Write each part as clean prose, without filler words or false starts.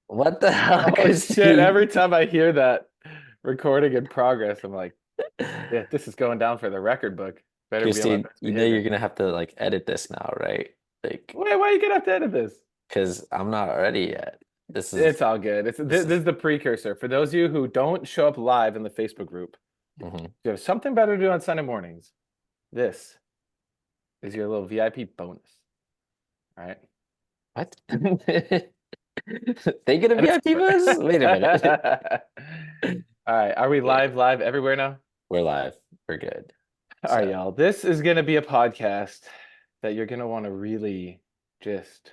What the hell, Oh shit, Christine? every time I hear that recording in progress, I'm like, yeah, this is going down for the record book. Better be on my Christine, best you know you're behavior. gonna have to like edit this now, right? Like, Why you gonna have to edit this? because I'm not ready yet. This is It's all good. this This is is the precursor. For those of you who don't show up live in the Facebook group, mhm. you have something better to do on Sunday mornings. This is your little VIP bonus. All right. What? They get a And VIP bus? Wait a minute. all right. Are we Yeah, live everywhere now? we're live. We're good. All right, So y'all. This is going to be a podcast that you're going to want to really just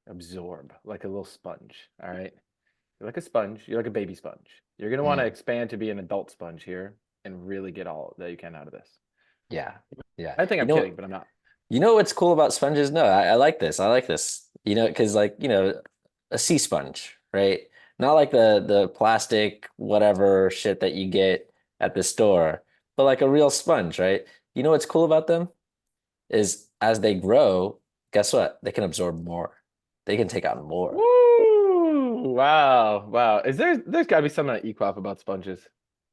absorb like a little sponge. All right. You're like a sponge. You're like a baby sponge. You're going to want to mm, expand to be an adult sponge here and really get all that you can out of this. yeah, yeah. I think I'm kidding, but I'm not. You know what's cool about sponges? No, I like this. I like this. You know, because like, a sea sponge, right? Not like the plastic whatever shit that you get at the store, but like a real sponge, right? You know what's cool about them is as they grow, guess what? They can absorb more. They can take out more. Woo! Wow. Wow. There's got to be something on Equaf about sponges.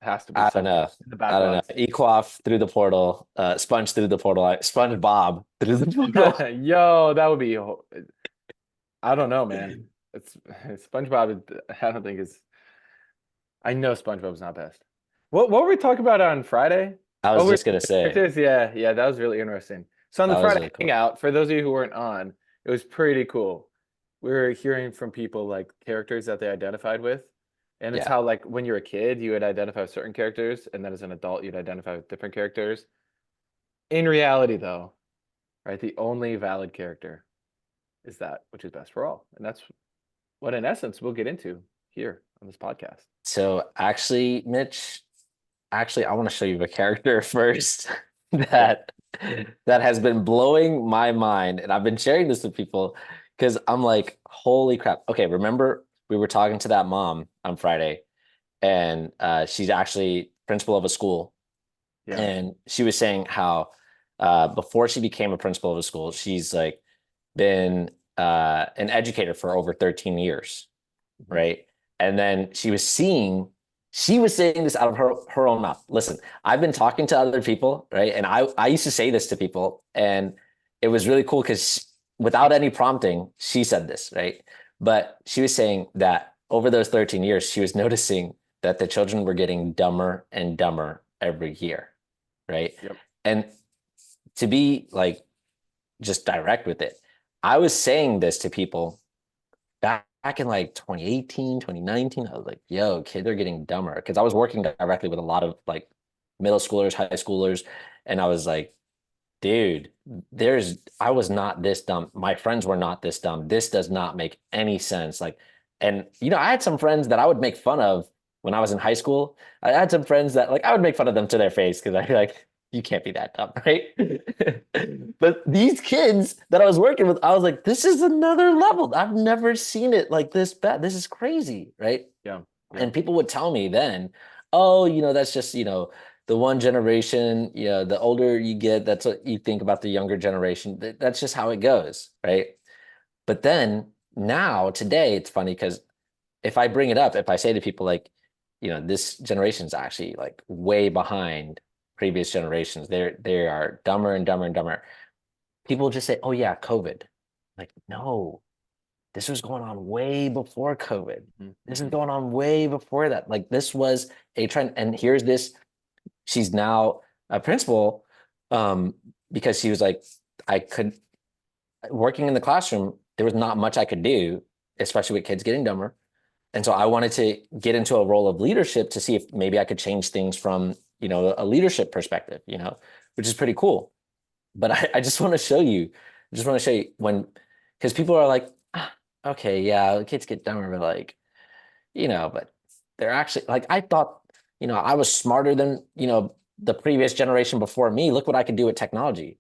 Has to be I don't know. somewhere in the I don't know. backlogs. Equaf through the portal, sponge through the portal, sponge Bob through the portal. Yo, that would be I don't know, man. It's SpongeBob. I don't think is. I know SpongeBob's not best. What were we talking about on Friday? I Oh, was we're just gonna say characters. Yeah, yeah, that was really interesting. So on the that was Friday really cool. hangout, for those of you who weren't on, it was pretty cool. We were hearing from people like characters that they identified with, and it's Yeah. how like when you're a kid, you would identify with certain characters, and then as an adult, you'd identify with different characters. In reality, though, right, the only valid character is that which is best for all, and that's what, in essence, we'll get into here on this podcast. So actually, Mitch, actually, I want to show you a character first Okay. that has been blowing my mind, and I've been sharing this with people because I'm like, holy crap. Okay, remember we were talking to that mom on Friday, and she's actually principal of a school, Yeah. and she was saying how before she became a principal of a school, she's like been an educator for over 13 years, Mhm. right? And then she was saying this out of her own mouth. Listen, I've been talking to other people, right? And I used to say this to people, and it was really cool because without any prompting, she said this, right? But she was saying that over those 13 years, she was noticing that the children were getting dumber and dumber every year, right? Yep. And to be like just direct with it, I was saying this to people back in like 2018, 2019. I was like, yo, kids are getting dumber because I was working directly with a lot of like middle schoolers, high schoolers. And I was like, dude, I was not this dumb. My friends were not this dumb. This does not make any sense. Like, and I had some friends that I would make fun of when I was in high school. I had some friends that like I would make fun of them to their face because I'd be like, you can't be that dumb, right? But these kids that I was working with, I was like, this is another level. I've never seen it like this bad. This is crazy, right? Yeah. Yeah. And people would tell me then, oh, that's just, the one generation, the older you get, that's what you think about the younger generation. That's just how it goes, right? But then now, today, it's funny because if I bring it up, if I say to people like, this generation is actually like way behind previous generations. They are dumber and dumber and dumber. People just say, oh yeah, COVID. Like, no, this was going on way before COVID. Mhm. This is Mhm. going on way before that. Like this was a trend. And here's this. She's now a principal um, because she was like, I could working in the classroom, there was not much I could do, especially with kids getting dumber. And so I wanted to get into a role of leadership to see if maybe I could change things from, a leadership perspective, which is pretty cool. But I just want to show you, when, because people are like, "Ah, okay, yeah, the kids get dumber, but like, but they're actually like, I thought, I was smarter than, the previous generation before me. Look what I could do with technology.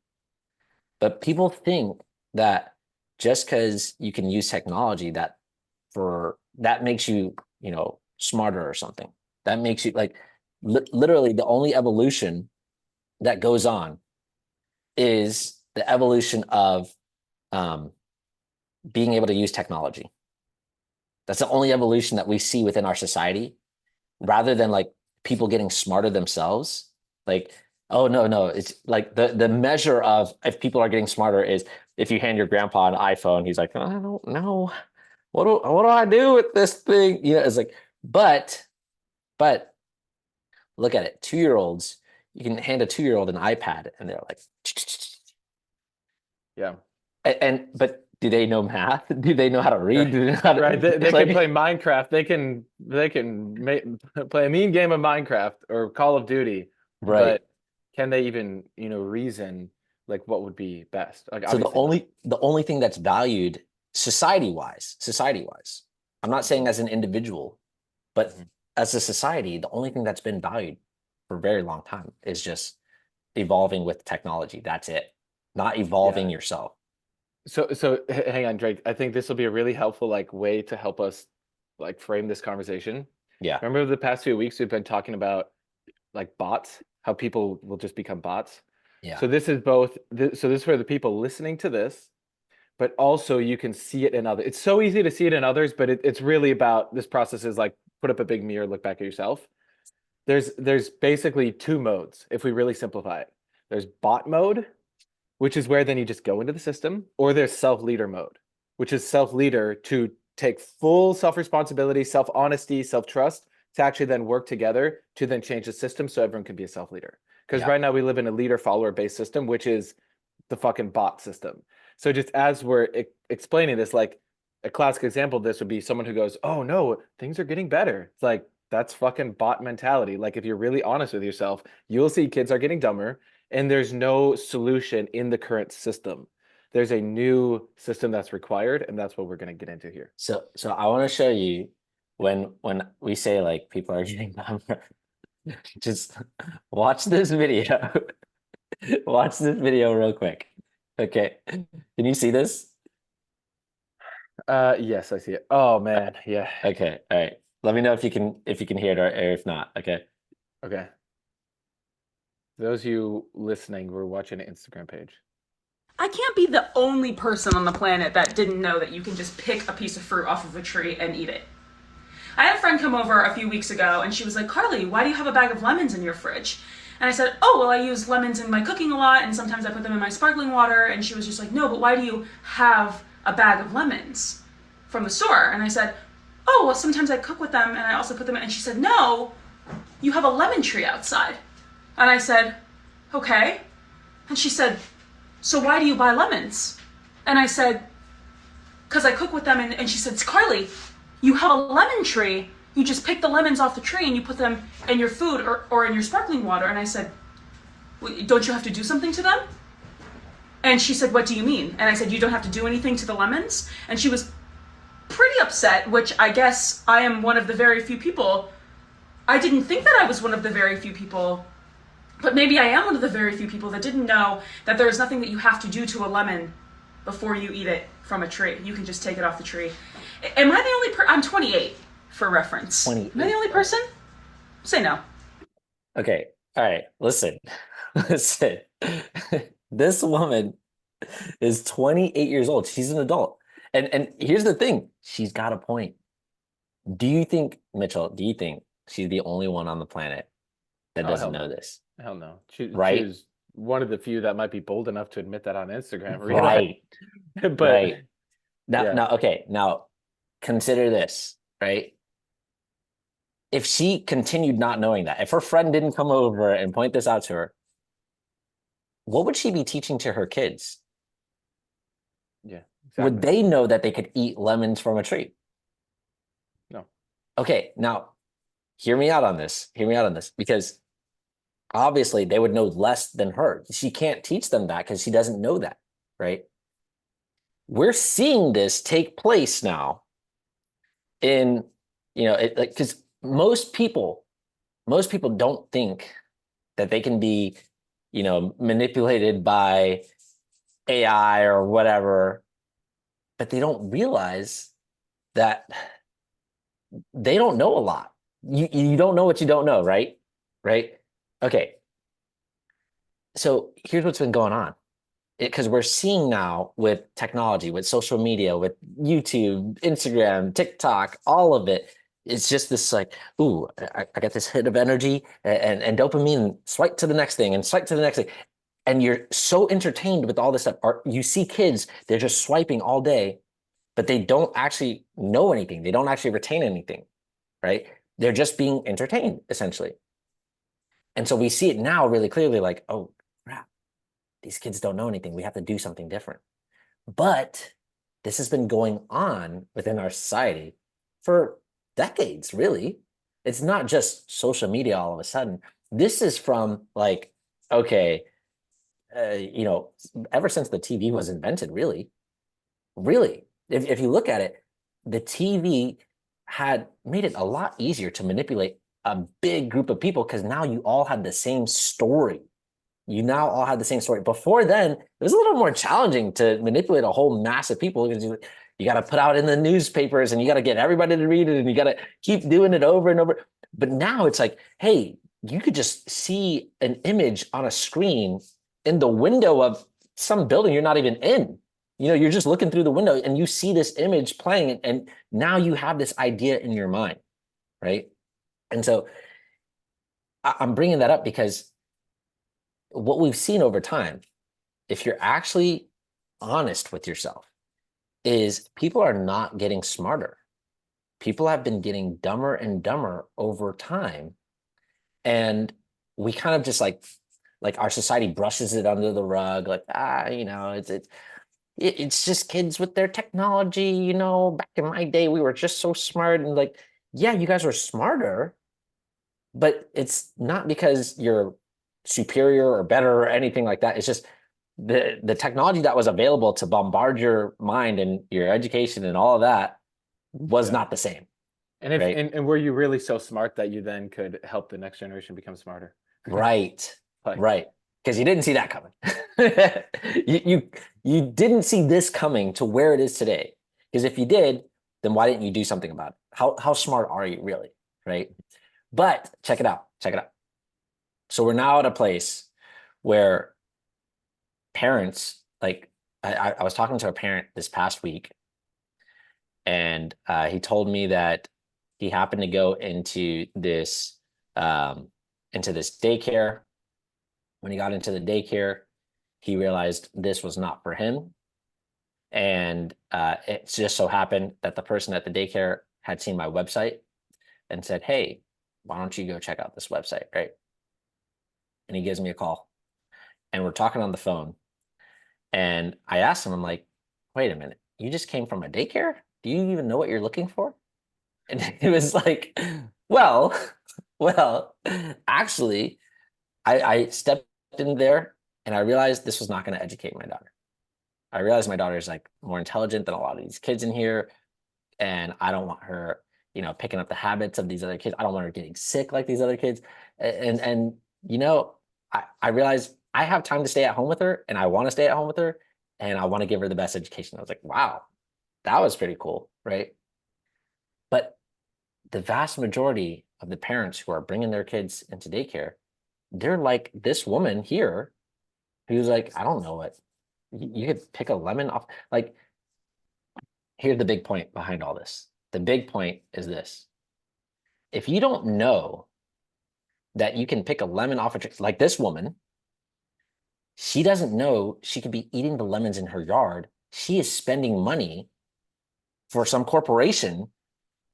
But people think that just because you can use technology that makes you, smarter or something. That makes you like literally the only evolution that goes on is the evolution of um, being able to use technology. That's the only evolution that we see within our society, rather than like people getting smarter themselves. Like, oh no, it's like the measure of if people are getting smarter is if you hand your grandpa an iPhone, he's like, I don't know. What do I do with this thing? You know, it's like, but look at it. 2-year-olds, you can hand a 2-year-old an iPad and they're like, Yeah. but do they know math? Do they know how to read? Do they know how to Right. They like, can play Minecraft. They can play a mean game of Minecraft or Call of Duty, right. but can they even, reason like what would be best? Like So obviously not. the only thing that's valued society wise, I'm not saying as an individual, but Mhm. as a society, the only thing that's been valued for a very long time is just evolving with technology. That's it. Not evolving Yeah. yourself. So hang on, Drake. I think this will be a really helpful like way to help us like frame this conversation. Yeah. Remember the past few weeks we've been talking about like bots, how people will just become bots. Yeah. So this is both. So this is for the people listening to this, but also you can see it in others. It's so easy to see it in others, but it's really about this process is like put up a big mirror, look back at yourself. There's basically two modes if we really simplify it. There's bot mode, which is where then you just go into the system, or there's self-leader mode, which is self-leader to take full self-responsibility, self-honesty, self-trust to actually then work together to then change the system so everyone can be a self-leader. Because Yeah. right now we live in a leader follower based system, which is the fucking bot system. So just as we're explaining this, like a classic example of this would be someone who goes, "Oh no, things are getting better." It's like that's fucking bot mentality. Like if you're really honest with yourself, you'll see kids are getting dumber and there's no solution in the current system. There's a new system that's required, and that's what we're going to get into here. So I want to show you when we say like people are getting dumber, just watch this video. Watch this video real quick. Okay. Can you see this? Yes, I see it. Oh man, yeah. Okay. All right. Let me know if you can hear it or if not. Okay. Okay. Those of you listening, we're watching an Instagram page. I can't be the only person on the planet that didn't know that you can just pick a piece of fruit off of a tree and eat it. I had a friend come over a few weeks ago and she was like, Carly, why do you have a bag of lemons in your fridge? And I said, oh, well, I use lemons in my cooking a lot and sometimes I put them in my sparkling water. And she was just like, no, but why do you have a bag of lemons from the store? And I said, oh, well, sometimes I cook with them and I also put them in. And she said, no, you have a lemon tree outside. And I said, okay. And she said, so why do you buy lemons? And I said, because I cook with them. And she said, Carly, you have a lemon tree. You just pick the lemons off the tree and you put them in your food or in your sparkling water. And I said, don't you have to do something to them? And she said, what do you mean? And I said, you don't have to do anything to the lemons? And she was pretty upset, which I guess I am one of the very few people. I didn't think that I was one of the very few people, but maybe I am one of the very few people that didn't know that there is nothing that you have to do to a lemon before you eat it from a tree. You can just take it off the tree. Am I the only I'm 28 for reference. 28. Am I the only person? Say no. Okay. All right. Listen. Listen. This woman is 28 years old. She's an adult. And here's the thing. She's got a point. Mitchell, do you think she's the only one on the planet that Oh, doesn't hell know no. this? Hell no. She Right? was one of the few that might be bold enough to admit that on Instagram. Right. But Right. yeah. Now consider this, right? If she continued not knowing that, if her friend didn't come over and point this out to her, what would she be teaching to her kids? Yeah. Would Exactly. they know that they could eat lemons from a tree? No. Okay, now hear me out on this. Hear me out on this, because obviously they would know less than her. She can't teach them that because she doesn't know that, right? We're seeing this take place now in, like, because most people don't think that they can be, manipulated by AI or whatever, but they don't realize that they don't know a lot. You don't know what you don't know, right? Right? Okay. So here's what's been going on because we're seeing now with technology, with social media, with YouTube, Instagram, TikTok, all of it, it's just this like, ooh, I got this hit of energy and dopamine, swipe to the next thing and swipe to the next thing. And you're so entertained with all this stuff. Or you see kids, they're just swiping all day, but they don't actually know anything. They don't actually retain anything, right? They're just being entertained, essentially. And so we see it now really clearly, like, oh, crap, these kids don't know anything. We have to do something different. But this has been going on within our society for decades, really. It's not just social media all of a sudden. This is from like, okay, ever since the TV was invented, really, really, if you look at it, the TV had made it a lot easier to manipulate a big group of people because now you all had the same story. You now all had the same story. Before then, it was a little more challenging to manipulate a whole mass of people because you got to put out in the newspapers and you got to get everybody to read it and you got to keep doing it over and over. But now it's like, hey, you could just see an image on a screen in the window of some building you're not even in. You're just looking through the window and you see this image playing and now you have this idea in your mind, right? And so I'm bringing that up because what we've seen over time, if you're actually honest with yourself, is people are not getting smarter. People have been getting dumber and dumber over time. And we kind of just like our society brushes it under the rug, like, it's just kids with their technology, back in my day, we were just so smart. And like, yeah, you guys were smarter, but it's not because you're superior or better or anything like that. It's just the technology that was available to bombard your mind and your education and all of that was not the same. And right? and were you really so smart that you then could help the next generation become smarter? Right. Like- Right. Because you didn't see that coming. you didn't see this coming to where it is today. Because if you did, then why didn't you do something about it? How smart are you really? Right. But check it out. Check it out. So we're now at a place where parents, like I was talking to a parent this past week, and he told me that he happened to go into this daycare. When he got into the daycare, he realized this was not for him. And it just so happened that the person at the daycare had seen my website and said, hey, why don't you go check out this website, right? And he gives me a call and we're talking on the phone. And I asked him, I'm like, wait a minute, you just came from a daycare? Do you even know what you're looking for? And he was like, well, actually, I stepped in there and I realized this was not going to educate my daughter. I realized my daughter is like more intelligent than a lot of these kids in here. And I don't want her, picking up the habits of these other kids. I don't want her getting sick like these other kids. And I realized I have time to stay at home with her and I want to stay at home with her and I want to give her the best education. I was like, wow, that was pretty cool, right? But the vast majority of the parents who are bringing their kids into daycare, they're like this woman here who's like, I don't know what, you could pick a lemon off. Like, here's the big point behind all this. The big point is this. If you don't know that you can pick a lemon off a tree, like this woman, she doesn't know she could be eating the lemons in her yard. She is spending money for some corporation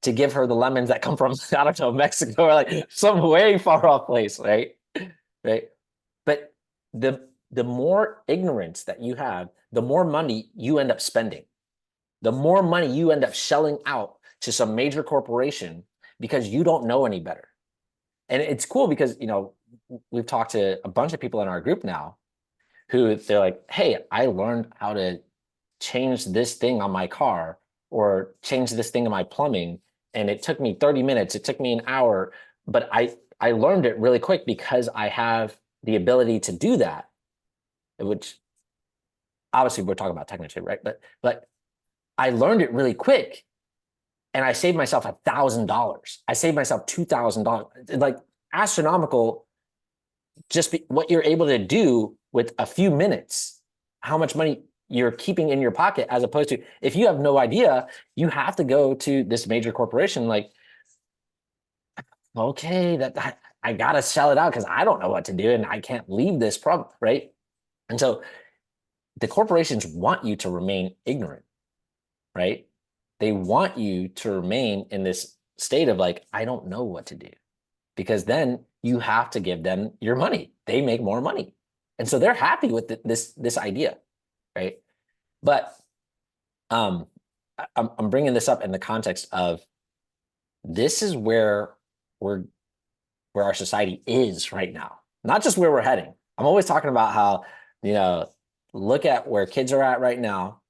to give her the lemons that come from, I don't know, Mexico or like some way far off place, right? Right. But the more ignorance that you have, the more money you end up spending. The more money you end up shelling out to some major corporation because you don't know any better. And it's cool because, we've talked to a bunch of people in our group now who they're like, hey, I learned how to change this thing on my car or change this thing in my plumbing. And it took me 30 minutes. It took me an hour, but I learned it really quick because I have the ability to do that, which obviously we're talking about technology, right? But I learned it really quick and I saved myself $1,000. I saved myself $2,000, like astronomical, what you're able to do with a few minutes how much money you're keeping in your pocket, as opposed to if you have no idea, you have to go to this major corporation like, okay, I gotta sell it out because I don't know what to do and I can't leave this problem, right? And so the corporations want you to remain ignorant, right? They want you to remain in this state of like, I don't know what to do, because then you have to give them your money. They make more money. And so they're happy with this idea, right? But I'm bringing this up in the context of this is where our society is right now, not just where we're heading. I'm always talking about how, look at where kids are at right now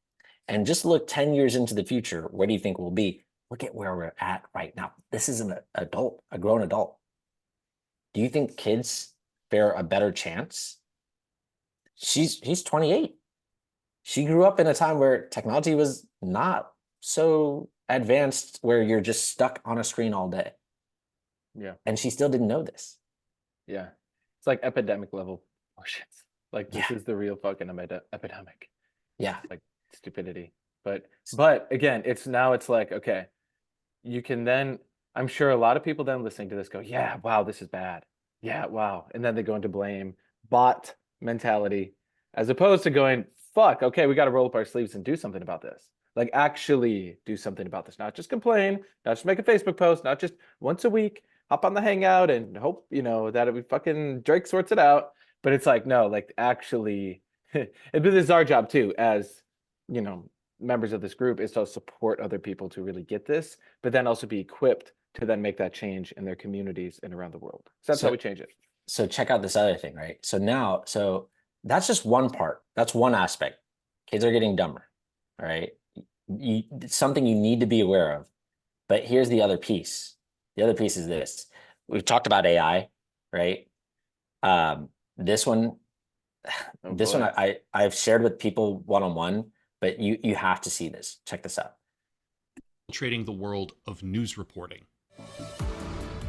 and just look 10 years into the future. Where do you think we'll be? Look at where we're at right now. This is an adult, a grown adult. Do you think kids fare a better chance? She's 28. She grew up in a time where technology was not so advanced, where you're just stuck on a screen all day. Yeah. And she still didn't know this. Yeah. It's like epidemic level horseshit. Like this Yeah. is the real fucking epidemic. Yeah. Like stupidity. But again, it's like, okay, you can then, I'm sure a lot of people then listening to this go, yeah, wow, this is bad. Yeah, wow. And then they go into blame, bot mentality, as opposed to going, fuck, okay, we got to roll up our sleeves and do something about this. Like actually do something about this, not just complain, not just make a Facebook post, not just once a week, hop on the hangout and hope, that we fucking Drake sorts it out. But it's like, no, like actually, this is our job too, as, members of this group, is to support other people to really get this, but then also be equipped to then make that change in their communities and around the world. So that's how we change it. So check out this other thing, right? So that's just one part. That's one aspect. Kids are getting dumber, right? It's something you need to be aware of. But here's the other piece. The other piece is this. We've talked about AI, right? This one, I've shared with people one-on-one, but you have to see this. Check this out. Trading the world of news reporting.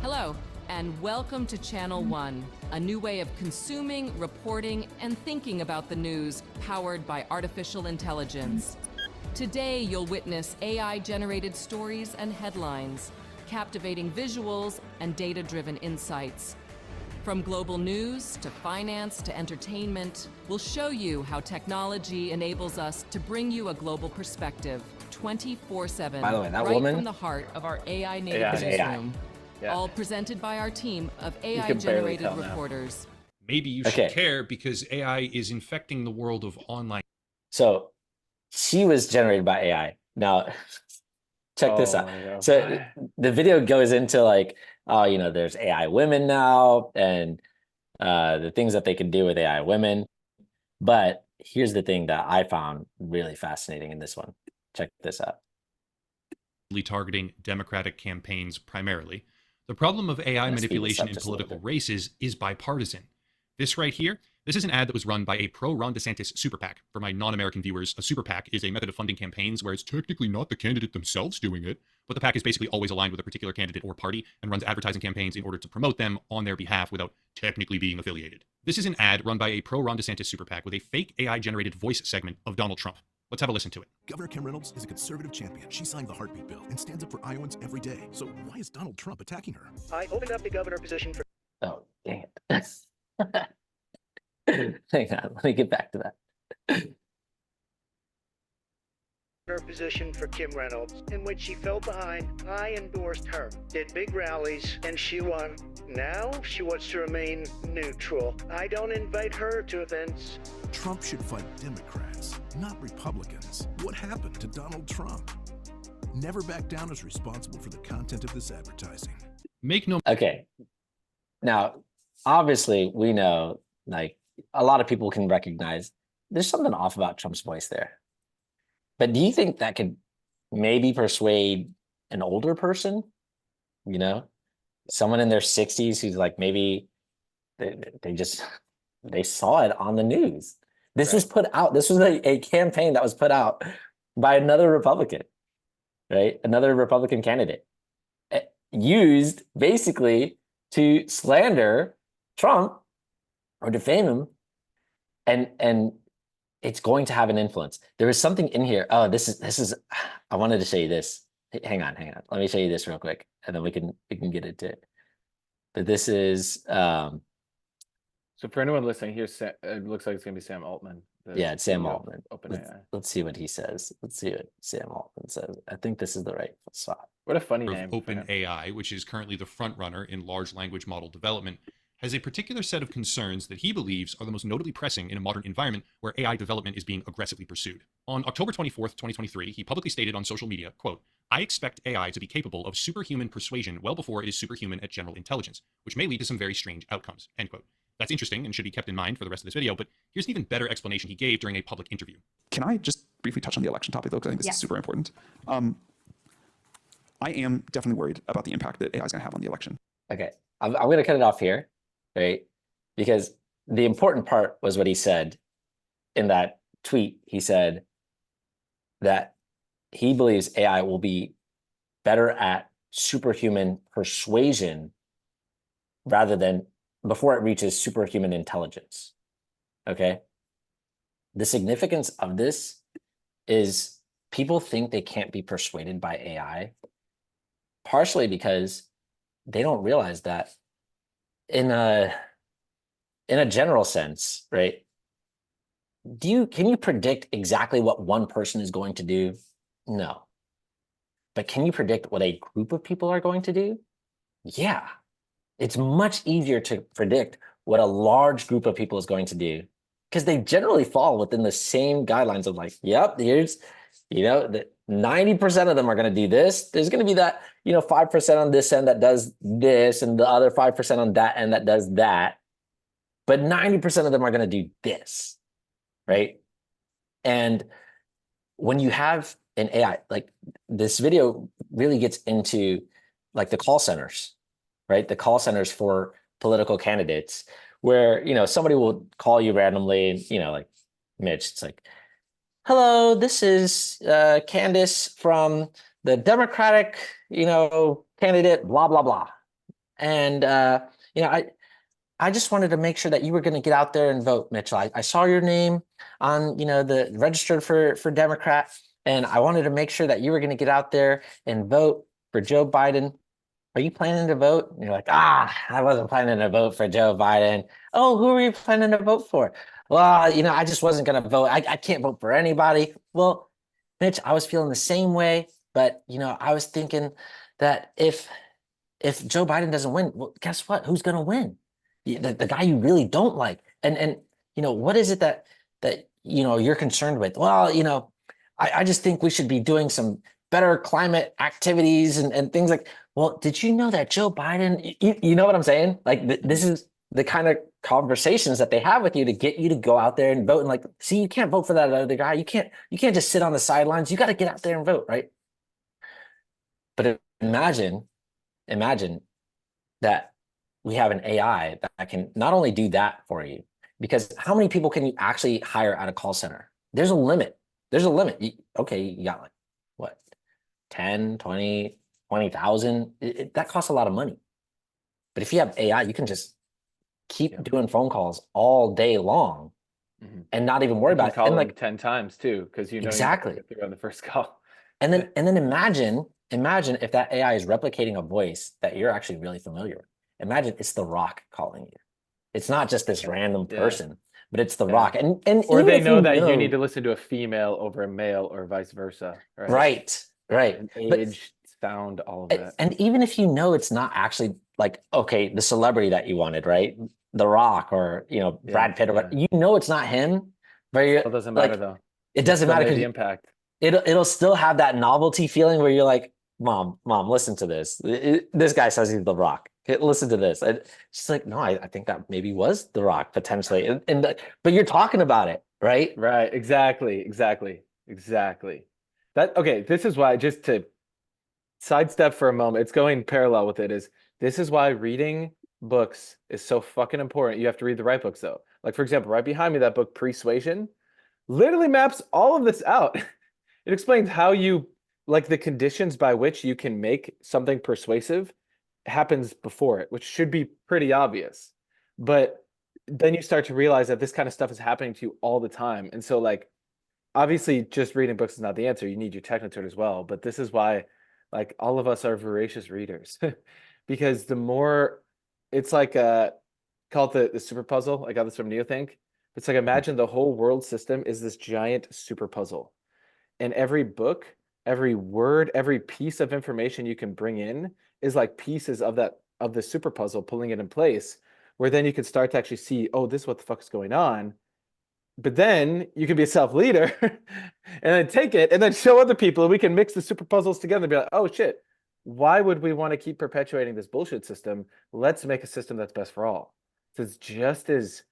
Hello, and welcome to Channel One, a new way of consuming, reporting, and thinking about the news powered by artificial intelligence. Today, you'll witness AI-generated stories and headlines, captivating visuals, and data-driven insights. From global news to finance to entertainment, we'll show you how technology enables us to bring you a global perspective 24/7. By the way, that right woman from the heart of our AI native AI. newsroom. Yeah. All presented by our team of can barely AI-generated tell now. reporters. Maybe you Okay. should care because AI is infecting the world of online. So she was generated by AI. Now, check this out. my God. So the video goes into like, there's AI women now and the things that they can do with AI women. But here's the thing that I found really fascinating in this one. Check this out. Targeting Democratic campaigns primarily. The problem of AI I'm gonna speed this manipulation up in just a little political bit. races is bipartisan. This right here, this is an ad that was run by a pro-Ron DeSantis super PAC. For my non-American viewers, a super PAC is a method of funding campaigns where it's technically not the candidate themselves doing it, but the PAC is basically always aligned with a particular candidate or party and runs advertising campaigns in order to promote them on their behalf without technically being affiliated. This is an ad run by a pro-Ron DeSantis super PAC with a fake AI-generated voice segment of Donald Trump. Let's have a listen to it. Governor Kim Reynolds is a conservative champion. She signed the heartbeat bill and stands up for Iowans every day. So why is Donald Trump attacking her? I opened up the governor position for Oh, dang it. Hang on, let me get back to that. Kim Reynolds, in which she fell behind. I endorsed her, did big rallies, and she won. Now she wants to remain neutral. I don't invite her to events. Trump should fight Democrats, not Republicans. What happened to Donald Trump? Never Back Down is responsible for the content of this advertising. Make no Okay. Now, obviously, we know, like, a lot of people can recognize there's something off about Trump's voice there. But do you think that could maybe persuade an older person? Someone in their 60s who's like, maybe they saw it on the news. This was put out. This was a campaign that was put out by another Republican, right? Another Republican candidate, used basically to slander Trump or defame him. And it's going to have an influence. There is something in here. Oh, this is I wanted to show you this. Hang on. Let me show you this real quick, and then we can get into it. But this is So for anyone listening, here's it looks like it's gonna be Sam Altman. yeah, it's Sam CEO of Altman. OpenAI. Let's see what he says. Let's see what Sam Altman says. I think this is the right spot. What a funny Of name. for him. OpenAI, which is currently the front runner in large language model development, has a particular set of concerns that he believes are the most notably pressing in a modern environment where AI development is being aggressively pursued. On October 24th, 2023, he publicly stated on social media, quote, "I expect AI to be capable of superhuman persuasion well before it is superhuman at general intelligence, which may lead to some very strange outcomes," end quote. That's interesting and should be kept in mind for the rest of this video, but here's an even better explanation he gave during a public interview. Can I just briefly touch on the election topic, though, because I think this is super important. I am definitely worried about the impact that AI is going to have on the election. Okay, I'm going to cut it off here, right? Because the important part was what he said in that tweet. He said that he believes AI will be better at superhuman persuasion rather than before it reaches superhuman intelligence. Okay. The significance of this is people think they can't be persuaded by AI, partially because they don't realize that in a general sense, right? Can you predict exactly what one person is going to do? No. But can you predict what a group of people are going to do? Yeah. It's much easier to predict what a large group of people is going to do because they generally fall within the same guidelines of like, yep, here's, the 90% of them are going to do this. There's going to be that, 5% on this end that does this and the other 5% on that end that does that. But 90% of them are going to do this, right? And when you have an AI, like this video really gets into like the call centers, right? The call centers for political candidates where, somebody will call you randomly, like Mitch, it's like, hello, this is Candace from the Democratic, candidate, blah, blah, blah. And, I just wanted to make sure that you were going to get out there and vote, Mitchell. I saw your name on, the registered for Democrat, and I wanted to make sure that you were going to get out there and vote for Joe Biden. Are you planning to vote? And you're like, I wasn't planning to vote for Joe Biden. Oh, who are you planning to vote for? Well, I just wasn't going to vote. I can't vote for anybody. Well, Mitch, I was feeling the same way, but, I was thinking that if Joe Biden doesn't win, well, guess what? Who's going to win? The guy you really don't like. And what is it that you're concerned with? Well, I just think we should be doing some better climate activities and things like, well, did you know that Joe Biden, you know what I'm saying? Like this is the kind of conversations that they have with you to get you to go out there and vote. And like, see, you can't vote for that other guy. You can't just sit on the sidelines. You got to get out there and vote, right? But imagine that we have an AI that can not only do that for you, because how many people can you actually hire at a call center? There's a limit. Okay, you got like, what, 10, 20, 20,000? That costs a lot of money. But if you have AI, you can just keep doing phone calls all day long and not even worry about it. Call And them like 10 times too, because exactly you get through on the first call. And then imagine if that AI is replicating a voice that you're actually really familiar with. Imagine it's The Rock calling you. It's not just this random person, but it's The Rock. And or even they if know that you need to listen to a female over a male or vice versa. Right. And age, sound, all of that. And even if it's not actually like, okay, the celebrity that you wanted, right? The Rock or, Brad Pitt or what, it's not him. But It doesn't matter though. It doesn't matter because the impact. It'll still have that novelty feeling where you're like, mom, listen to this. This guy says he's The Rock. Listen to this. And she's like, no, I think that maybe was The Rock potentially. But you're talking about it, right? Right. Exactly. Okay. This is why, just to sidestep for a moment, it's going parallel with it, this is why reading books is so fucking important. You have to read the right books though. Like for example, right behind me, that book Persuasion literally maps all of this out. It explains how like the conditions by which you can make something persuasive happens before it, which should be pretty obvious. But then you start to realize that this kind of stuff is happening to you all the time. And so like, obviously just reading books is not the answer. You need your technoturn as well. But this is why like all of us are voracious readers because the more it's like, call it the super puzzle. I got this from Neothink. It's like, imagine the whole world system is this giant super puzzle. And every book, every word, every piece of information you can bring in is like pieces of the super puzzle, pulling it in place, where then you can start to actually see, oh, this is what the fuck is going on. But then you can be a self-leader and then take it and then show other people, and we can mix the super puzzles together and be like, oh shit, why would we want to keep perpetuating this bullshit system? Let's make a system that's best for all. So it's just as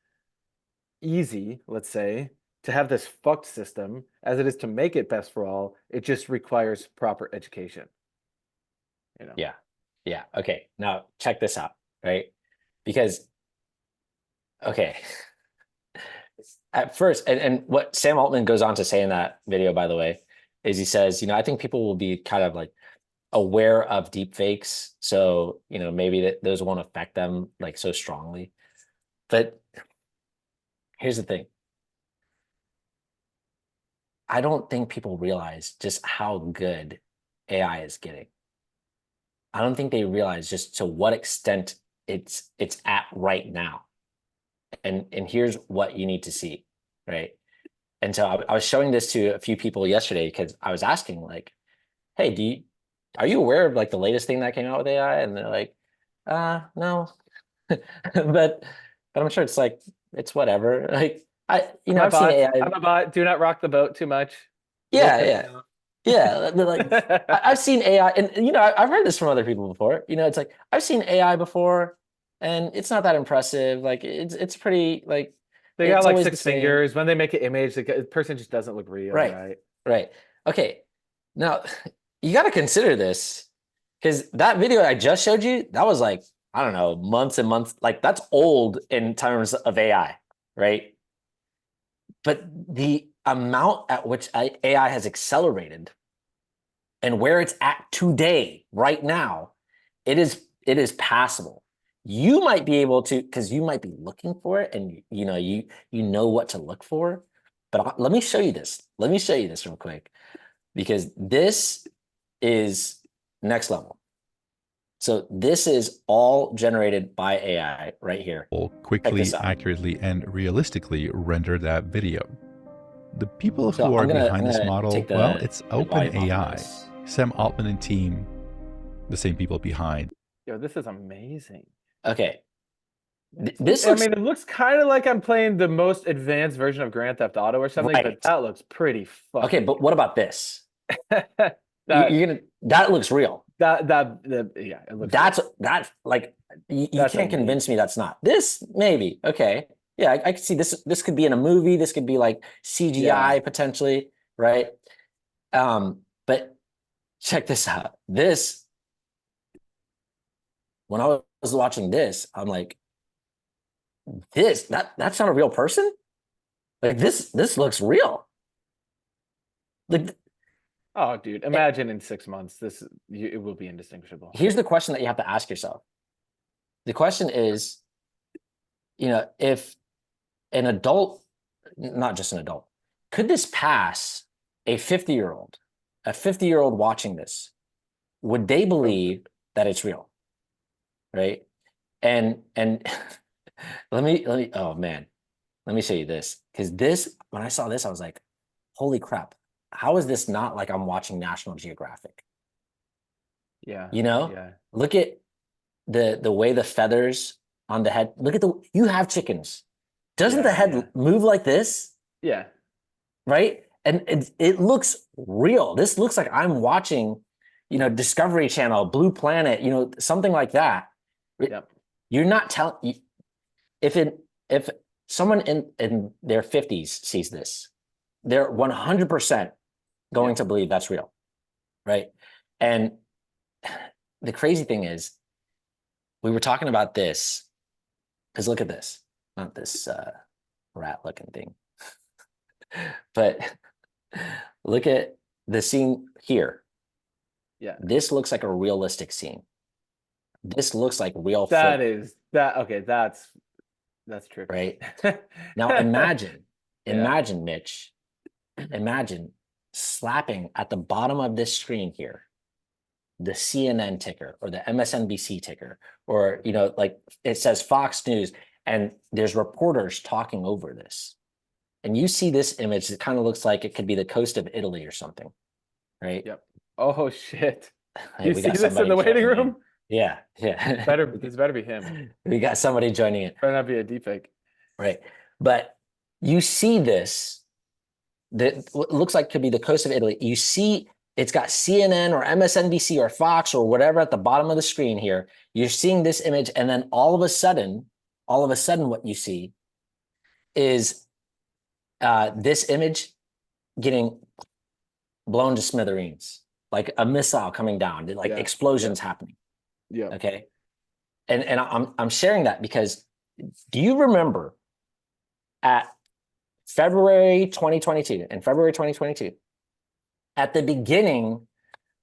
easy, let's say, to have this fucked system as it is to make it best for all. It just requires proper education. You know? Yeah. Yeah. Okay. Now check this out, right? Because, okay. At first, and what Sam Altman goes on to say in that video, by the way, is he says, I think people will be kind of like aware of deep fakes. So, maybe that those won't affect them like so strongly. But here's the thing. I don't think people realize just how good AI is getting. I don't think they realize just to what extent it's at right now. And here's what you need to see, right? And so I was showing this to a few people yesterday because I was asking like, hey, are you aware of like the latest thing that came out with AI? And they're like, no, but I'm sure it's whatever. Like I've seen AI. I'm a bot. Do not rock the boat too much. Yeah. They're like, I've seen AI, and I've heard this from other people before. It's like I've seen AI before, and it's not that impressive. Like it's pretty like they got it's like always 6 the same. fingers. When they make an image, the person just doesn't look real, right? Right. Okay. Now you got to consider this because that video I just showed you, that was like, I don't know, months and months. Like that's old in terms of AI, right? But the amount at which AI has accelerated and where it's at today, right now, it is passable. You might be able to, because you might be looking for it, and you know what to look for. But let me show you this. Let me show you this real quick, because this is next level. So this is all generated by AI right here. Will quickly, this out. accurately, and realistically render that video. The people So who are I'm gonna behind this model, take well, the- it's the volume off of OpenAI. this. Sam Altman and team, the same people behind. Yo, this is amazing. Okay. This I looks mean, it looks kind of like I'm playing the most advanced version of Grand Theft Auto or something, Right. but that looks pretty fucking. okay, but what about this? that, That looks real. yeah, it looks. That's like you That's can't amazing. convince me that's not. This maybe. Okay. Yeah, I could see this. This could be in a movie. This could be like CGI potentially, right? But check this out. This, when I was watching this, I'm like, that's not a real person? Like this looks real. Like Oh, dude! Imagine in 6 months, it will be indistinguishable. here's the question that you have to ask yourself. The question is, if an adult, not just an adult, could this pass a 50-year-old? A 50-year-old watching this, would they believe that it's real? Right? And let me oh man, let me show you this. Because this, when I saw this, I was like, holy crap. How is this not like I'm watching National Geographic? Yeah. Yeah. Look at the way the feathers on the head. Look at you have chickens. Doesn't the head move like this? Yeah. Right? And it looks real. This looks like I'm watching, Discovery Channel, Blue Planet, something like that. Yep. You're not telling. If someone in their 50s sees this, they're 100% going to believe that's real, right? And the crazy thing is, we were talking about this, because look at this, not this rat-looking thing, but look at the scene here. Yeah. This looks like a realistic scene. This looks like real. Okay, That's true. right? Now imagine, Yeah. imagine, Mitch, imagine slapping at the bottom of this screen here, the CNN ticker or the MSNBC ticker, or, you know, like it says Fox News, and there's reporters talking over this. And you see this image, it kind of looks like it could be the coast of Italy or something, right? Yep. Oh shit. Hey, You we see got this in somebody the waiting joining in. room? Yeah, yeah. This better be him. We got somebody joining in. Better not be a deepfake. Right. But you see this, that what looks like could be the coast of Italy. You see it's got CNN or MSNBC or Fox or whatever at the bottom of the screen here. You're seeing this image, and then all of a sudden, what you see is this image getting blown to smithereens, like a missile coming down, like Yeah, explosions happening. Yeah. Okay. And I'm sharing that because do you remember at February 2022, at the beginning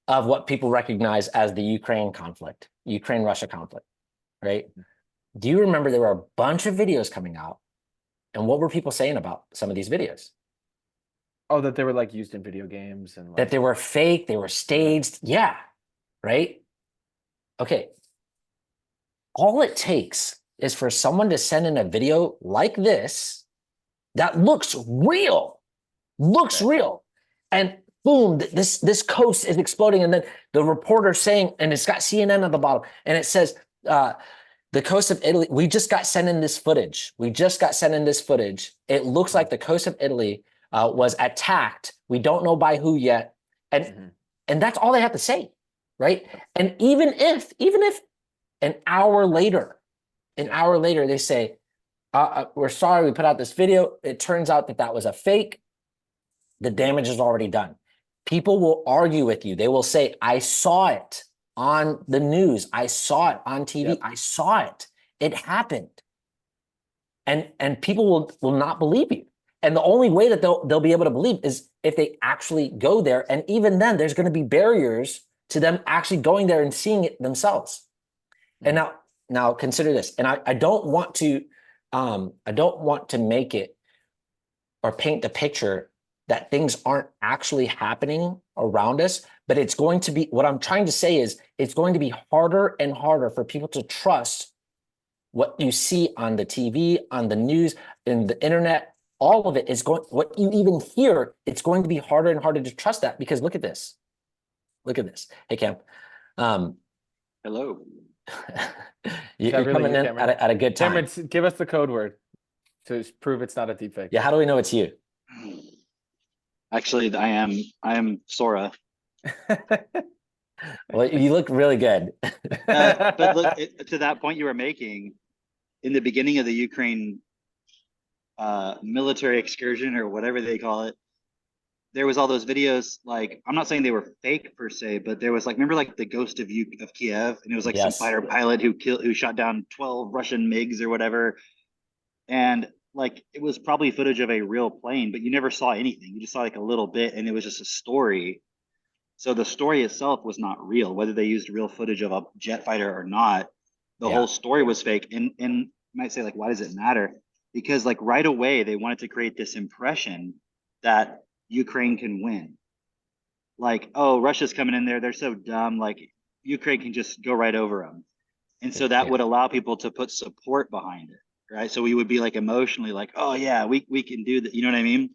of what people recognize as the Ukraine-Russia conflict, right? Do you remember there were a bunch of videos coming out? And what were people saying about some of these videos? Oh, that they were like used in video games and like, That they were fake, they were staged. Yeah, right? Okay. All it takes is for someone to send in a video like this that looks real, and boom, this coast is exploding, and then the reporter saying, and it's got CNN at the bottom, and it says, the coast of Italy, we just got sent in this footage. It looks like the coast of Italy was attacked. We don't know by who yet. And that's all they have to say, right? And even if an hour later they say, we're sorry, we put out this video, it turns out that was a fake, the damage is already done. People will argue with you. They will say, I saw it on the news. I saw it on TV. Yep. I saw it. It happened. And people will not believe you. And the only way that they'll be able to believe is if they actually go there. And even then, there's going to be barriers to them actually going there and seeing it themselves. And now consider this. And I don't want to make it or paint the picture that things aren't actually happening around us, but it's going to be, what I'm trying to say is it's going to be harder and harder for people to trust what you see on the TV, on the news, in the internet. All of it is going, what you even hear, it's going to be harder and harder to trust that, because look at this. Hey, Cam. Hello. You're really coming you, in at a good time. Cameron, give us the code word to prove it's not a deepfake. Yeah, how do we know it's you? Actually, I am Sora. Well, you look really good. But look, to that point you were making, in the beginning of the Ukraine military excursion or whatever they call it, there was all those videos. Like, I'm not saying they were fake per se, but there was like, remember like the Ghost of Kiev, and it was like some fighter pilot who shot down 12 Russian MiGs or whatever, and like it was probably footage of a real plane, but you never saw anything. You just saw like a little bit, and it was just a story. So the story itself was not real, whether they used real footage of a jet fighter or not. The whole story was fake. And you might say, like, why does it matter? Because like right away they wanted to create this impression that Ukraine can win. Like, oh, Russia's coming in there, they're so dumb, like Ukraine can just go right over them. And so that would allow people to put support behind it, right? So we would be like emotionally like, oh yeah, we can do that, you know what I mean?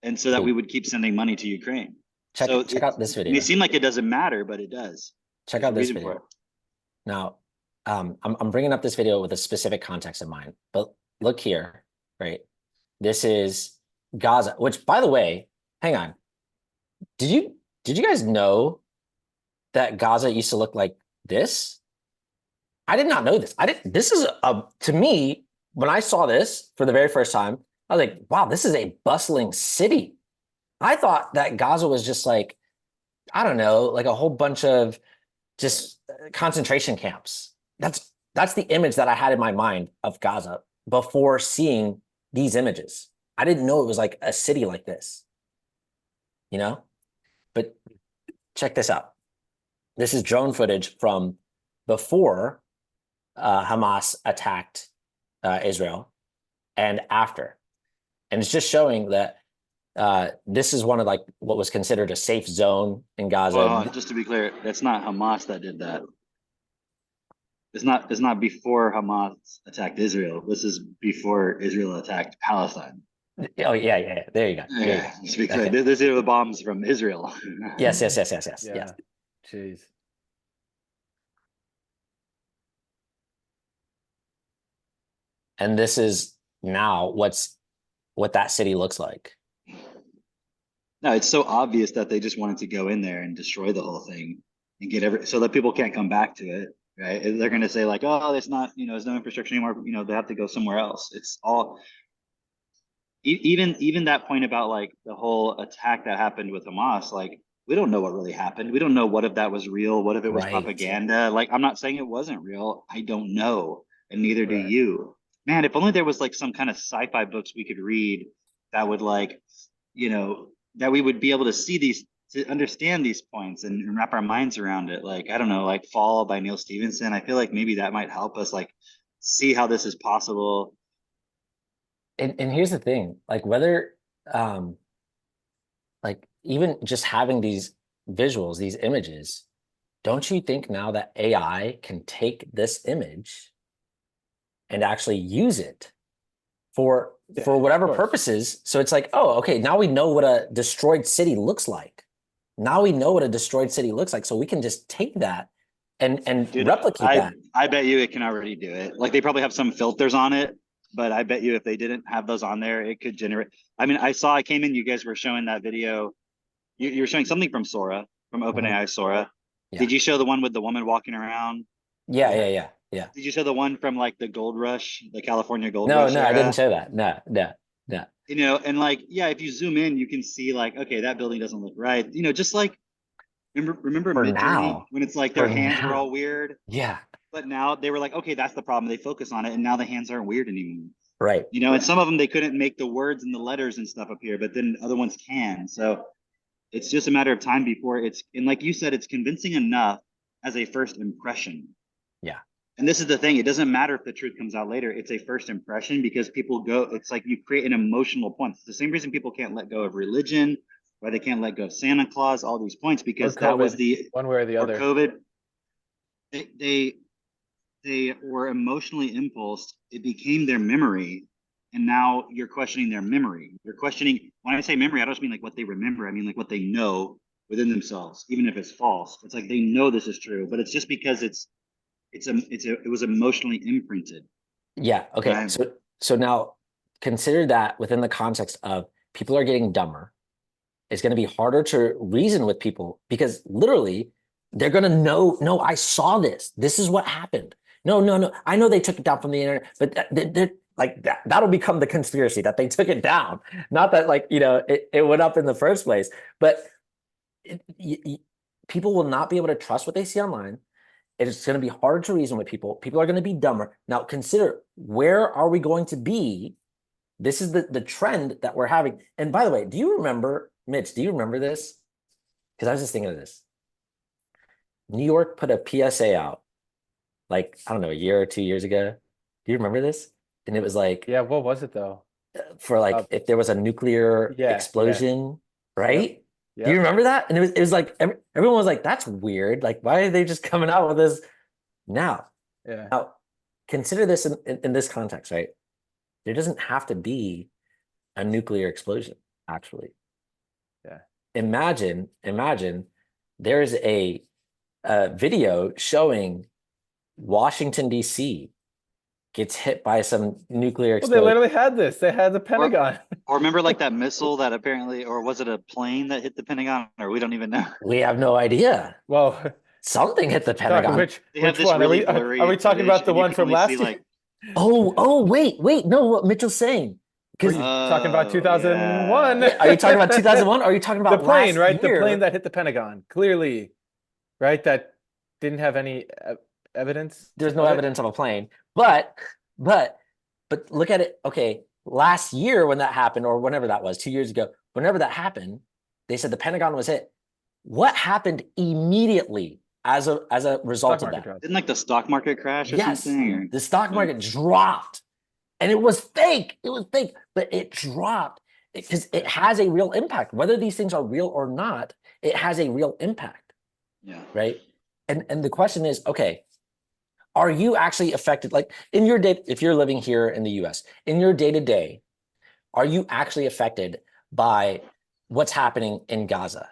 And so that we would keep sending money to Ukraine. Check out this video. It may seem like it doesn't matter, but it does. Check out this video. Now, I'm bringing up this video with a specific context in mind, but look here, right? This is Gaza, which, by the way, hang on. Did you guys know that Gaza used to look like this? I did not know this. This is to me, when I saw this for the very first time, I was like, wow, this is a bustling city. I thought that Gaza was just like, I don't know, like a whole bunch of just concentration camps. That's the image that I had in my mind of Gaza before seeing these images. I didn't know it was like a city like this, you know? But check this out. This is drone footage from before Hamas attacked Israel and after. And it's just showing that this is one of like what was considered a safe zone in Gaza. Well, just to be clear, that's not Hamas that did that. It's not before Hamas attacked Israel. This is before Israel attacked Palestine. Oh yeah. There you go. Yeah, just to be clear, these are the bombs from Israel. Yes. Yeah. Jeez. And this is now what that city looks like. No, it's so obvious that they just wanted to go in there and destroy the whole thing and get so that people can't come back to it, right? They're going to say like, oh, it's not, there's no infrastructure anymore. They have to go somewhere else. It's all, even that point about like the whole attack that happened with Hamas, like we don't know what really happened. We don't know what if that was real, what if it was propaganda. Like, I'm not saying it wasn't real. I don't know, and neither do you. Man, if only there was like some kind of sci-fi books we could read that would like, that we would be able to see these, to understand these points and wrap our minds around it. Like, I don't know, like Fall by Neil Stephenson. I feel like maybe that might help us like see how this is possible. And here's the thing, like whether, like even just having these visuals, these images, don't you think now that AI can take this image and actually use it for whatever purposes? So it's like, oh, okay, now we know what a destroyed city looks like. Now we know what a destroyed city looks like. So we can just take that and replicate that. I bet you it can already do it. Like they probably have some filters on it, but I bet you if they didn't have those on there, it could generate. I mean, I came in, you guys were showing that video. You were showing something from Sora, from OpenAI Sora. Yeah. Did you show the one with the woman walking around? Yeah. Did you show the one from like the gold rush, the California gold rush? No, I didn't show that. No. And like, yeah, if you zoom in, you can see like, okay, that building doesn't look right. Just like, remember Midjourney when it's like their hands were all weird? Yeah. But now they were like, okay, that's the problem. They focus on it, and now the hands aren't weird anymore. Right. And some of them, they couldn't make the words and the letters and stuff appear, but then other ones can. So it's just a matter of time before and like you said, it's convincing enough as a first impression. Yeah. And this is the thing, it doesn't matter if the truth comes out later, it's a first impression because it's like you create an emotional point. It's the same reason people can't let go of religion, why they can't let go of Santa Claus, all these points, because that was the one way or the other. COVID, they were emotionally impulsed, it became their memory, and now you're questioning their memory. You're questioning, when I say memory, I don't just mean like what they remember, I mean like what they know within themselves, even if it's false. It's like they know this is true, but it's just because it was emotionally imprinted. Yeah. Okay. Right? So now consider that within the context of people are getting dumber. It's going to be harder to reason with people because literally they're going to know, no, I saw this. This is what happened. No. I know they took it down from the internet, but they're like that'll become the conspiracy that they took it down. Not that like, it went up in the first place, but people will not be able to trust what they see online. It's going to be harder to reason with people. People are going to be dumber. Now consider, where are we going to be? This is the trend that we're having. And by the way, do you remember, Mitch, do you remember this? Because I was just thinking of this. New York put a PSA out like, I don't know, a year or 2 years ago. Do you remember this? And it was like, yeah, what was it though? For like, if there was a nuclear explosion, right? Yep. Do you remember that? And it was like, everyone was like, that's weird. Like, why are they just coming out with this now? Yeah. Now, consider this in this context, right? There doesn't have to be a nuclear explosion, actually. Yeah. Imagine there's a video showing Washington, D.C. gets hit by some nuclear explosion. Well, they literally had this. They had the Pentagon. Or remember like that missile that apparently, or was it a plane that hit the Pentagon? Or we don't even know. We have no idea. Well, something hit the Pentagon. Which one? Really are we talking about the one from last year? Like, wait. No, what Mitchell's saying. Because talking about 2001. Yeah. Are you talking about 2001? Or are you talking about the plane, right? Year? The plane that hit the Pentagon. Clearly, right? That didn't have any evidence. There's no evidence of a plane. But look at it. Okay, last year when that happened, or whenever that was, 2 years ago, whenever that happened, they said the Pentagon was hit. What happened immediately as a result of that? Didn't like the stock market crash or something? The stock market dropped And it was fake. It was fake, but it dropped because it has a real impact. Whether these things are real or not, it has a real impact. Yeah. Right. And the question is, okay, are you actually affected? Like in your day, if you're living here in the US, in your day-to-day, are you actually affected by what's happening in Gaza?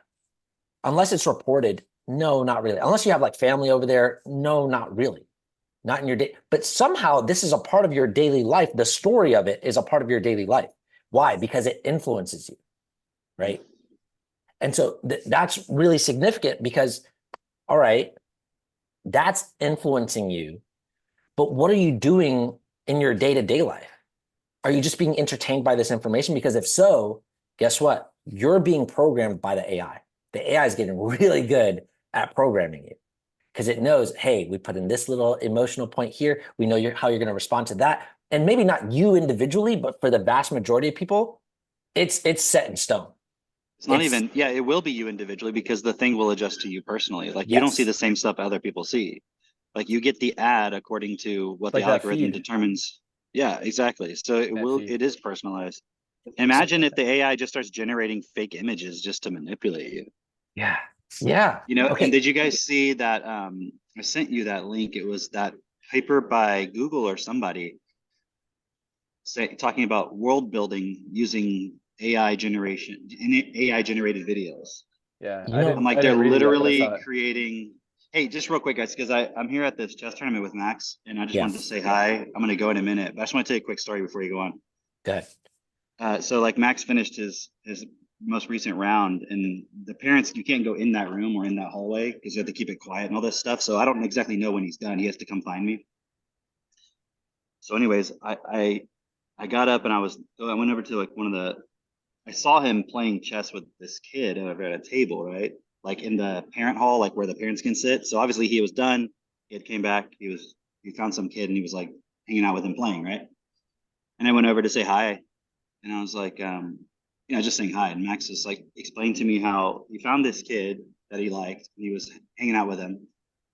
Unless it's reported, no, not really. Unless you have like family over there, no, not really. Not in your day. But somehow this is a part of your daily life. The story of it is a part of your daily life. Why? Because it influences you, right? And so that's really significant because, all right, that's influencing you. But what are you doing in your day-to-day life? Are you just being entertained by this information? Because if so, guess what? You're being programmed by the AI. The AI is getting really good at programming you because it knows, hey, we put in this little emotional point here. We know how you're going to respond to that. And maybe not you individually, but for the vast majority of people, it's set in stone. It's not even, yeah, it will be you individually because the thing will adjust to you personally. Like you don't see the same stuff other people see. Like you get the ad according to what the algorithm determines. Yeah, exactly. So it is personalized. Imagine if the AI just starts generating fake images just to manipulate you. Yeah. Yeah. You know, and did you guys see that? I sent you that link. It was that paper by Google or somebody talking about world building using AI generated videos. Yeah. I'm like, they're literally creating. Hey, just real quick, guys, because I'm here at this chess tournament with Max, and I just wanted to say hi. I'm going to go in a minute, but I just want to tell you a quick story before you go on. Go ahead. So like Max finished his most recent round, and the parents, you can't go in that room or in that hallway because you have to keep it quiet and all this stuff. So I don't exactly know when he's done. He has to come find me. So anyways, I got up and I went over to like I saw him playing chess with this kid over at a table, right? Like in the parent hall, like where the parents can sit. So obviously he was done. He had came back. He found some kid and he was like hanging out with him playing, right? And I went over to say hi. And I was like, just saying hi. And Max was like, explained to me how he found this kid that he liked. And he was hanging out with him.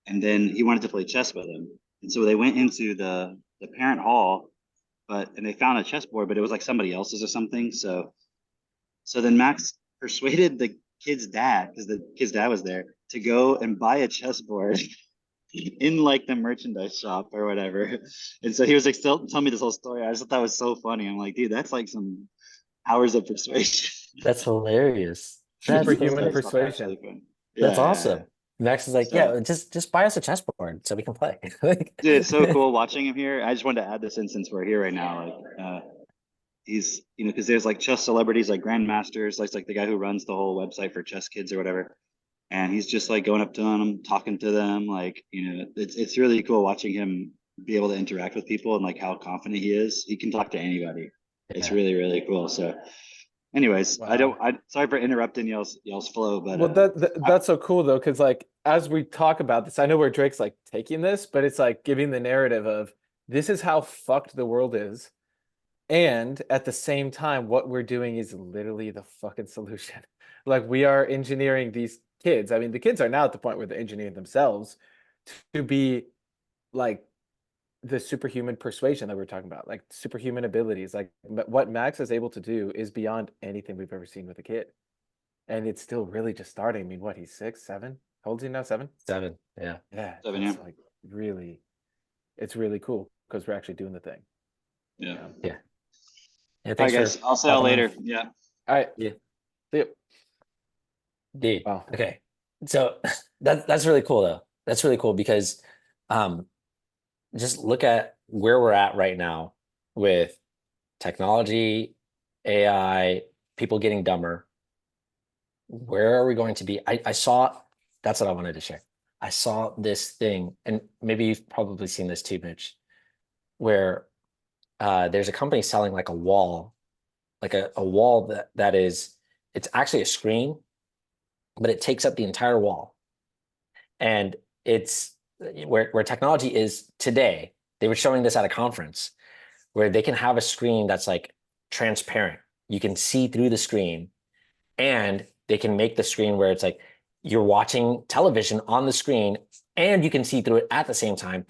And then he wanted to play chess with him. And so they went into the parent hall, and they found a chessboard, but it was like somebody else's or something. So then Max persuaded the kid's dad, because the kid's dad was there, to go and buy a chessboard in like the merchandise shop or whatever. And so he was like telling me this whole story. I just thought that was so funny. I'm like, dude, that's like some hours of persuasion. That's hilarious. Superhuman persuasion. That's awesome. Max is like, just buy us a chessboard so we can play. Dude, it's so cool watching him here. I just wanted to add this in since we're here right now. Like, he's, because there's like chess celebrities like grandmasters, like the guy who runs the whole website for Chess Kids or whatever. And he's just like going up to them, talking to them. Like, it's really cool watching him be able to interact with people and like how confident he is. He can talk to anybody. It's really, really cool. So anyways, sorry for interrupting y'all's flow, but that's so cool though. Cause like, as we talk about this, I know where Drake's like taking this, but it's like giving the narrative of this is how fucked the world is. And at the same time, what we're doing is literally the fucking solution. Like we are engineering these kids. I mean, the kids are now at the point where they're engineering themselves to be like the superhuman persuasion that we're talking about, like superhuman abilities. Like what Max is able to do is beyond anything we've ever seen with a kid. And it's still really just starting. I mean, what, he's 6, 7? How old is he now? 7? 7. Yeah. Yeah. 7, yeah. Like really, it's really cool because we're actually doing the thing. Yeah. Yeah. All right, guys. I'll see y'all later. Yeah. All right. Yeah. See you. Dude. Wow. Okay. So that's really cool though. That's really cool because just look at where we're at right now with technology, AI, people getting dumber. Where are we going to be? I saw, that's what I wanted to share. I saw this thing, and maybe you've probably seen this too, Mitch, where there's a company selling like a wall, like a wall that is, it's actually a screen, but it takes up the entire wall. And it's where technology is today. They were showing this at a conference where they can have a screen that's like transparent. You can see through the screen, and they can make the screen where it's like you're watching television on the screen and you can see through it at the same time.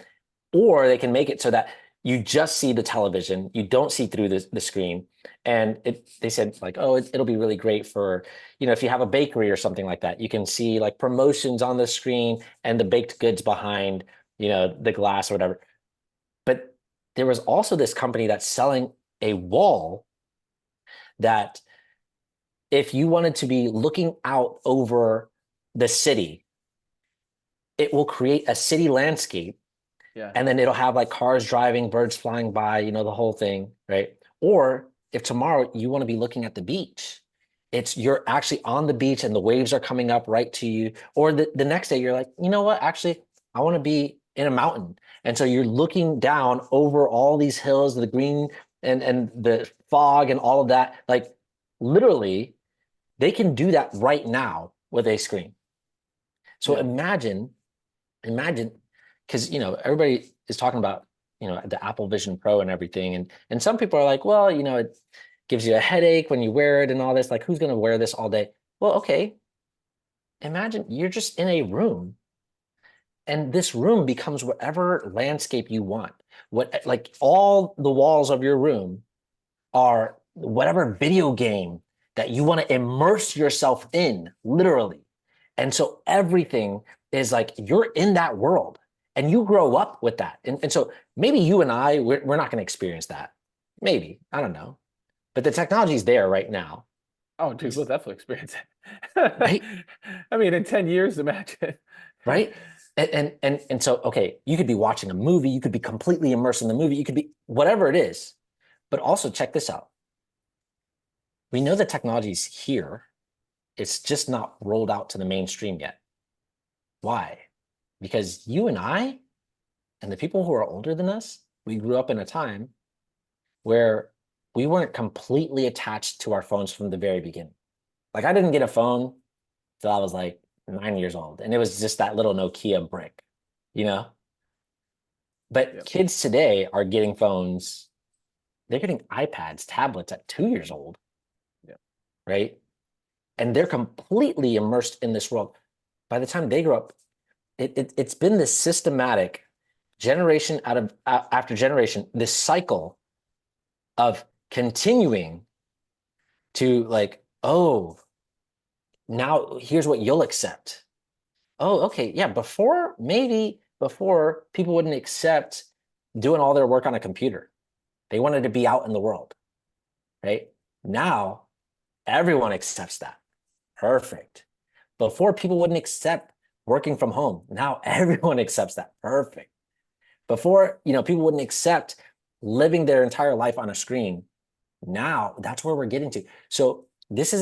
Or they can make it so that you just see the television, you don't see through the screen. And they said like, oh, it'll be really great for, if you have a bakery or something like that, you can see like promotions on the screen and the baked goods behind, the glass or whatever. But there was also this company that's selling a wall that if you wanted to be looking out over the city, it will create a city landscape. Yeah. And then it'll have like cars driving, birds flying by, the whole thing, right? Or if tomorrow you want to be looking at the beach, you're actually on the beach and the waves are coming up right to you. Or the next day you're like, you know what? Actually, I want to be in a mountain. And so you're looking down over all these hills, the green and the fog and all of that. Like literally, they can do that right now with a screen. So imagine, because everybody is talking about the Apple Vision Pro and everything, and some people are like, well, it gives you a headache when you wear it and all this. Like, who's going to wear this all day? Well, okay. Imagine you're just in a room, and this room becomes whatever landscape you want. Like all the walls of your room are whatever video game that you want to immerse yourself in, literally. And so everything is like you're in that world and you grow up with that. And so maybe you and I, we're not going to experience that. Maybe, I don't know. But the technology is there right now. Oh, dude, we'll definitely experience it. Right? I mean, in 10 years, imagine. Right? And so, okay, you could be watching a movie, you could be completely immersed in the movie, you could be whatever it is. But also check this out. We know the technology is here. It's just not rolled out to the mainstream yet. Why? Because you and I and the people who are older than us, we grew up in a time where we weren't completely attached to our phones from the very beginning. Like I didn't get a phone till I was like 9 years old, and it was just that little Nokia brick, But kids today are getting phones. They're getting iPads, tablets at 2 years old. Yeah. Right? And they're completely immersed in this world. By the time they grow up, it's been this systematic generation after generation, this cycle of continuing to like, oh, now here's what you'll accept. Oh, okay, yeah, before people wouldn't accept doing all their work on a computer. They wanted to be out in the world, right? Now, everyone accepts that. Perfect. Before, people wouldn't accept working from home. Now, everyone accepts that. Perfect. Before, people wouldn't accept living their entire life on a screen. Now, that's where we're getting to. So this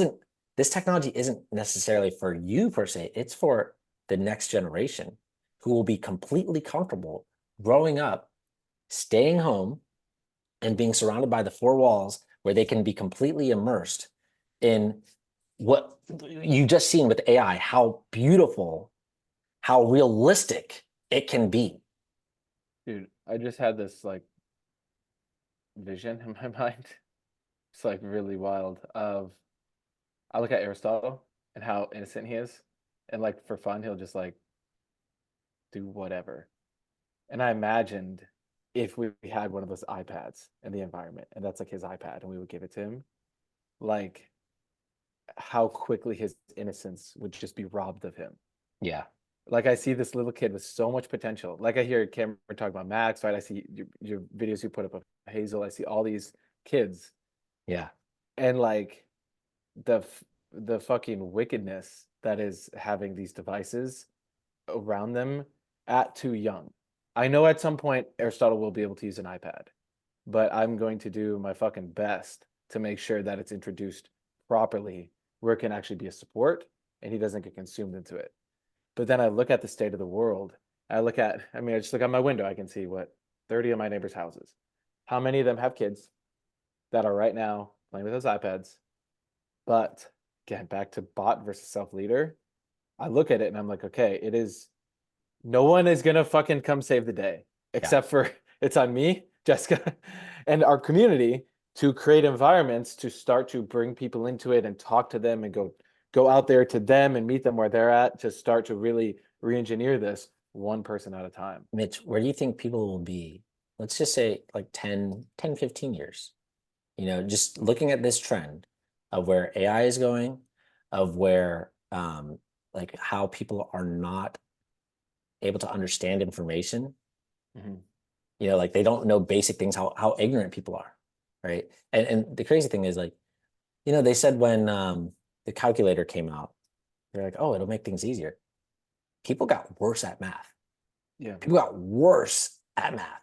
technology isn't necessarily for you per se. It's for the next generation who will be completely comfortable growing up, staying home, and being surrounded by the four walls where they can be completely immersed in what you just seen with AI, how beautiful, how realistic it can be. Dude, I just had this like vision in my mind. It's like really wild I look at Aristotle and how innocent he is. And like for fun, he'll just like do whatever. And I imagined if we had one of those iPads in the environment, and that's like his iPad, and we would give it to him, like how quickly his innocence would just be robbed of him. Yeah. Like I see this little kid with so much potential. Like I hear Cameron talk about Max, right? I see your videos you put up of Hazel. I see all these kids. Yeah. And like the fucking wickedness that is having these devices around them at too young. I know at some point Aristotle will be able to use an iPad, but I'm going to do my fucking best to make sure that it's introduced properly where it can actually be a support and he doesn't get consumed into it. But then I look at the state of the world. I just look out my window. I can see 30 of my neighbors' houses. How many of them have kids that are right now playing with those iPads? But again, back to bot versus self-leader. I look at it and I'm like, okay, no one is going to fucking come save the day except for it's on me, Jessica, and our community to create environments to start to bring people into it and talk to them and go out there to them and meet them where they're at to start to really re-engineer this one person at a time. Mitch, where do you think people will be let's just say like 10, 15 years, just looking at this trend of where AI is going, of where like how people are not able to understand information, Mhm. like they don't know basic things, how ignorant people are, right? And the crazy thing is like, they said when the calculator came out, they're like, oh, it'll make things easier. People got worse at math. Yeah. People got worse at math.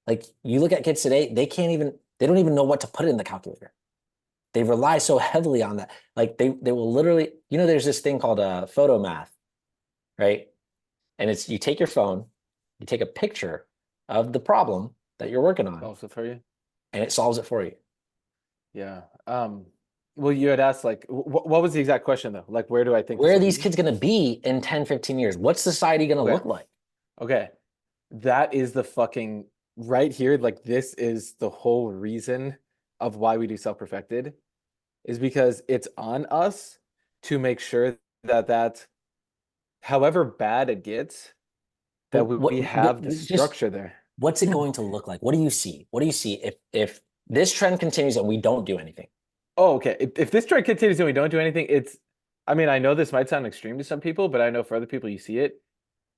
Like you look at kids today, they don't even know what to put in the calculator. They rely so heavily on that. Like they will literally, there's this thing called photo math, right? And it's, you take your phone, you take a picture of the problem that you're working on, Also for you. and it solves it for you. Yeah. Well, you had asked like, what was the exact question though? Like, where do I think Where this are will these be? kids going to be in 10, 15 years? What's society going to Okay. look like? Okay. That is the fucking right here. Like, this is the whole reason of why we do self-perfected, is because it's on us to make sure that however bad it gets, that we have the structure there. What's it going to look like? What do you see? What do you see if this trend continues and we don't do anything? Oh, okay. If this trend continues and we don't do anything, I mean, I know this might sound extreme to some people, but I know for other people, you see it.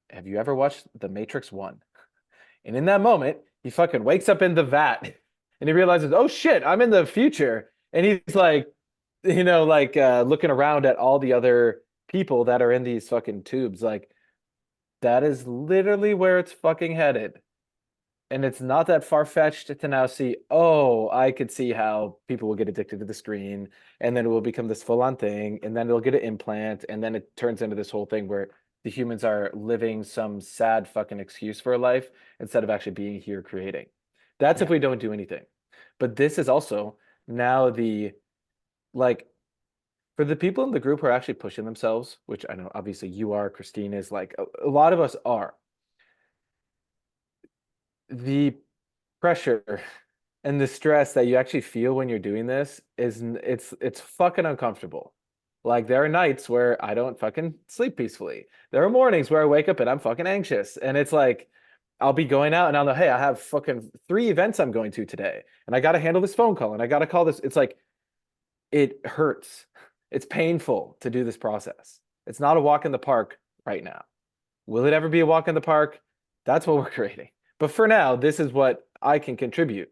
Have you ever watched The Matrix 1? And in that moment, he fucking wakes up in the vat and he realizes, oh shit, I'm in the future. And he's like, looking around at all the other people that are in these fucking tubes. Like, that is literally where it's fucking headed. And it's not that far-fetched to now see, oh, I could see how people will get addicted to the screen, and then it will become this full-on thing, and then they'll get an implant, and then it turns into this whole thing where the humans are living some sad fucking excuse for a life instead of actually being here creating. That's if we don't do anything. But this is also now for the people in the group who are actually pushing themselves, which I know obviously you are, Christine is, like a lot of us are. The pressure and the stress that you actually feel when you're doing this it's fucking uncomfortable. Like, there are nights where I don't fucking sleep peacefully. There are mornings where I wake up and I'm fucking anxious. And it's like, I'll be going out and I'll know, hey, I have fucking 3 events I'm going to today. And I got to handle this phone call and I got to call this. It's like, it hurts. It's painful to do this process. It's not a walk in the park right now. Will it ever be a walk in the park? That's what we're creating. But for now, this is what I can contribute.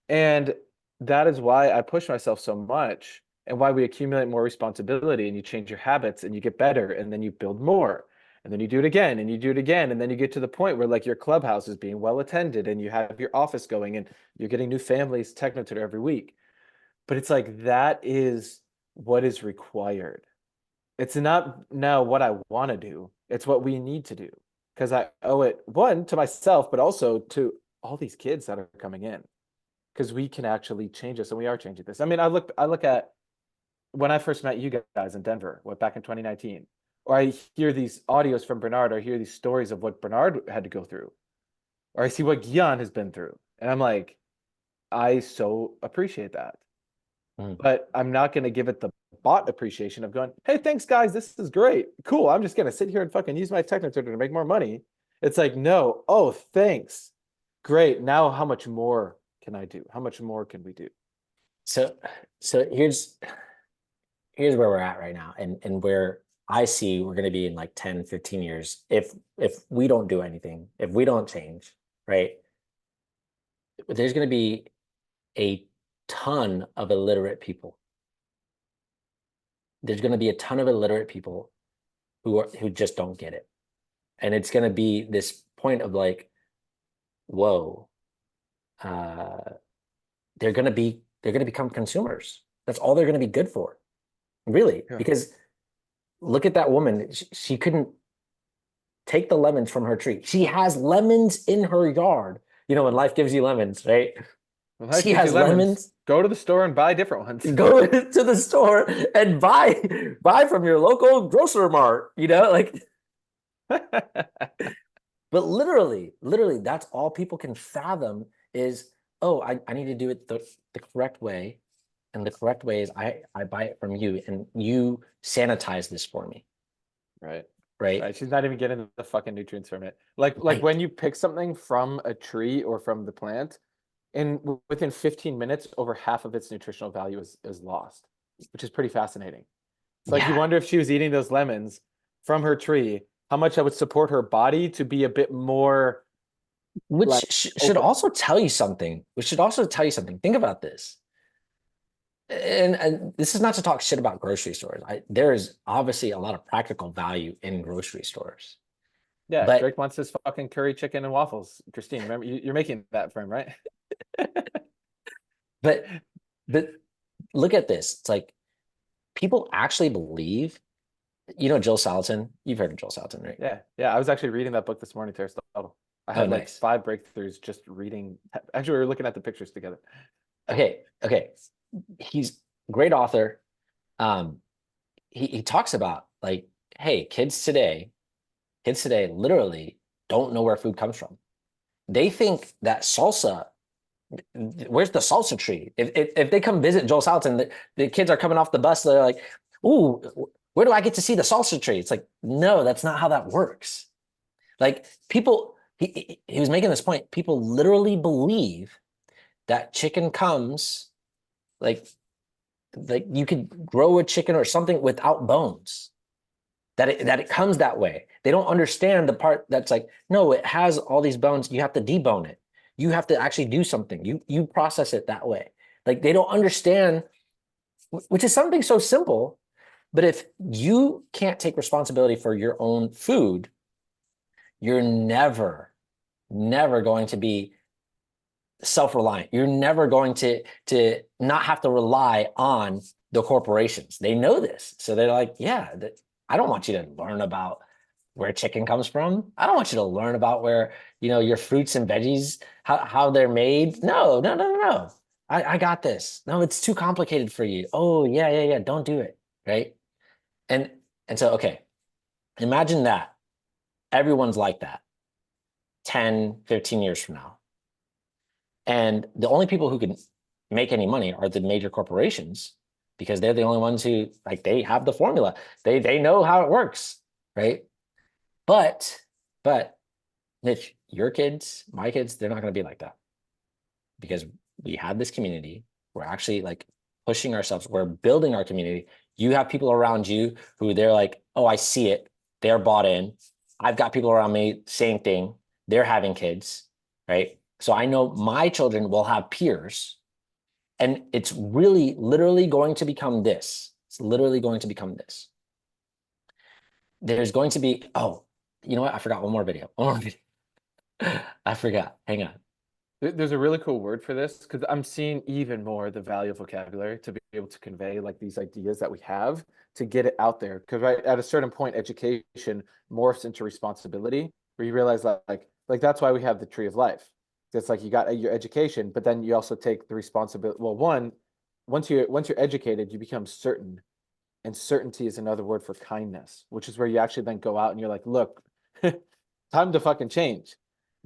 And that is why I push myself so much, and why we accumulate more responsibility, and you change your habits and you get better, and then you build more, and then you do it again and you do it again. And then you get to the point where like your clubhouse is being well attended and you have your office going and you're getting new families techno tutor every week. But it's like, that is what is required. It's not now what I want to do. It's what we need to do. Because I owe it, one, to myself, but also to all these kids that are coming in. Because we can actually change this, and we are changing this. I mean, I look at when I first met you guys in Denver, back in 2019, or I hear these audios from Bernard, or I hear these stories of what Bernard had to go through, or I see what Gian has been through, and I'm like, I so appreciate that. But I'm not going to give it the bot appreciation of going, hey, thanks guys, this is great, cool. I'm just going to sit here and fucking use my techno tutor to make more money. It's like, no, oh, thanks, great. Now, how much more can I do? How much more can we do? So here's where we're at right now, and where I see we're going to be in like 10, 15 years if we don't do anything, if we don't change, right? There's going to be a ton of illiterate people. There's going to be a ton of illiterate people who just don't get it. And it's going to be this point of like, whoa, they're going to become consumers. That's all they're going to be good for, really. Yeah. Because look at that woman. She couldn't take the lemons from her tree. She has lemons in her yard. When life gives you lemons, right? She has lemons. Go to the store and buy different ones. Go to the store and buy from your local grocery mart, like. But literally, that's all people can fathom is, oh, I need to do it the correct way. And the correct way is I buy it from you and you sanitize this for me. Right. right? Right, she's not even getting the fucking nutrients from it. Like Right. when you pick something from a tree or from the plant, within 15 minutes, over half of its nutritional value is lost, which is pretty fascinating. It's like you Yeah. wonder if she was eating those lemons from her tree, how much that would support her body to be a bit more. Which Like, should also tell you something. Which should also tell you something. Think about this. And this is not to talk shit about grocery stores. There is obviously a lot of practical value in grocery stores. Yeah, But- Drake wants his fucking curry chicken and waffles. Christine, remember you're making that for him, right? But look at this. It's like people actually believe, Jill Salatin. You've heard of Jill Salatin, right? Yeah. I was actually reading that book this morning to Aristotle. I had like nice. 5 breakthroughs just reading. Actually, we were looking at the pictures together. Okay. He's a great author. He talks about like, hey, kids today literally don't know where food comes from. They think that salsa, where's the salsa tree? If they come visit Joel Salatin, the kids are coming off the bus, they're like, ooh, where do I get to see the salsa tree? It's like, no, that's not how that works. Like people, he was making this point, people literally believe that chicken comes like you could grow a chicken or something without bones. That it comes that way. They don't understand the part that's like, no, it has all these bones. You have to debone it. You have to actually do something. You process it that way. Like they don't understand, which is something so simple. But if you can't take responsibility for your own food, you're never going to be self-reliant. You're never going to not have to rely on the corporations. They know this. So they're like, yeah, I don't want you to learn about where chicken comes from. I don't want you to learn about where, your fruits and veggies, how they're made. No. I got this. No, it's too complicated for you. Oh, yeah. Don't do it. Right. And so, okay, imagine that everyone's like that 10, 15 years from now. And the only people who can make any money are the major corporations, because they're the only ones who, like, they have the formula. They know how it works, right? But Mitch, your kids, my kids, they're not going to be like that, because we have this community. We're actually like pushing ourselves. We're building our community. You have people around you who they're like, oh, I see it. They're bought in. I've got people around me, same thing. They're having kids, right? So I know my children will have peers, and it's really literally going to become this. It's literally going to become this. There's going to be, oh, you know what? I forgot one more video. I forgot. Hang on. There's a really cool word for this, because I'm seeing even more the value of vocabulary to be able to convey like these ideas that we have, to get it out there. Because right at a certain point, education morphs into responsibility, where you realize like that's why we have the tree of life. It's like you got your education, but then you also take the responsibility. Well, once you're educated, you become certain, and certainty is another word for kindness, which is where you actually then go out and you're like, look, time to fucking change.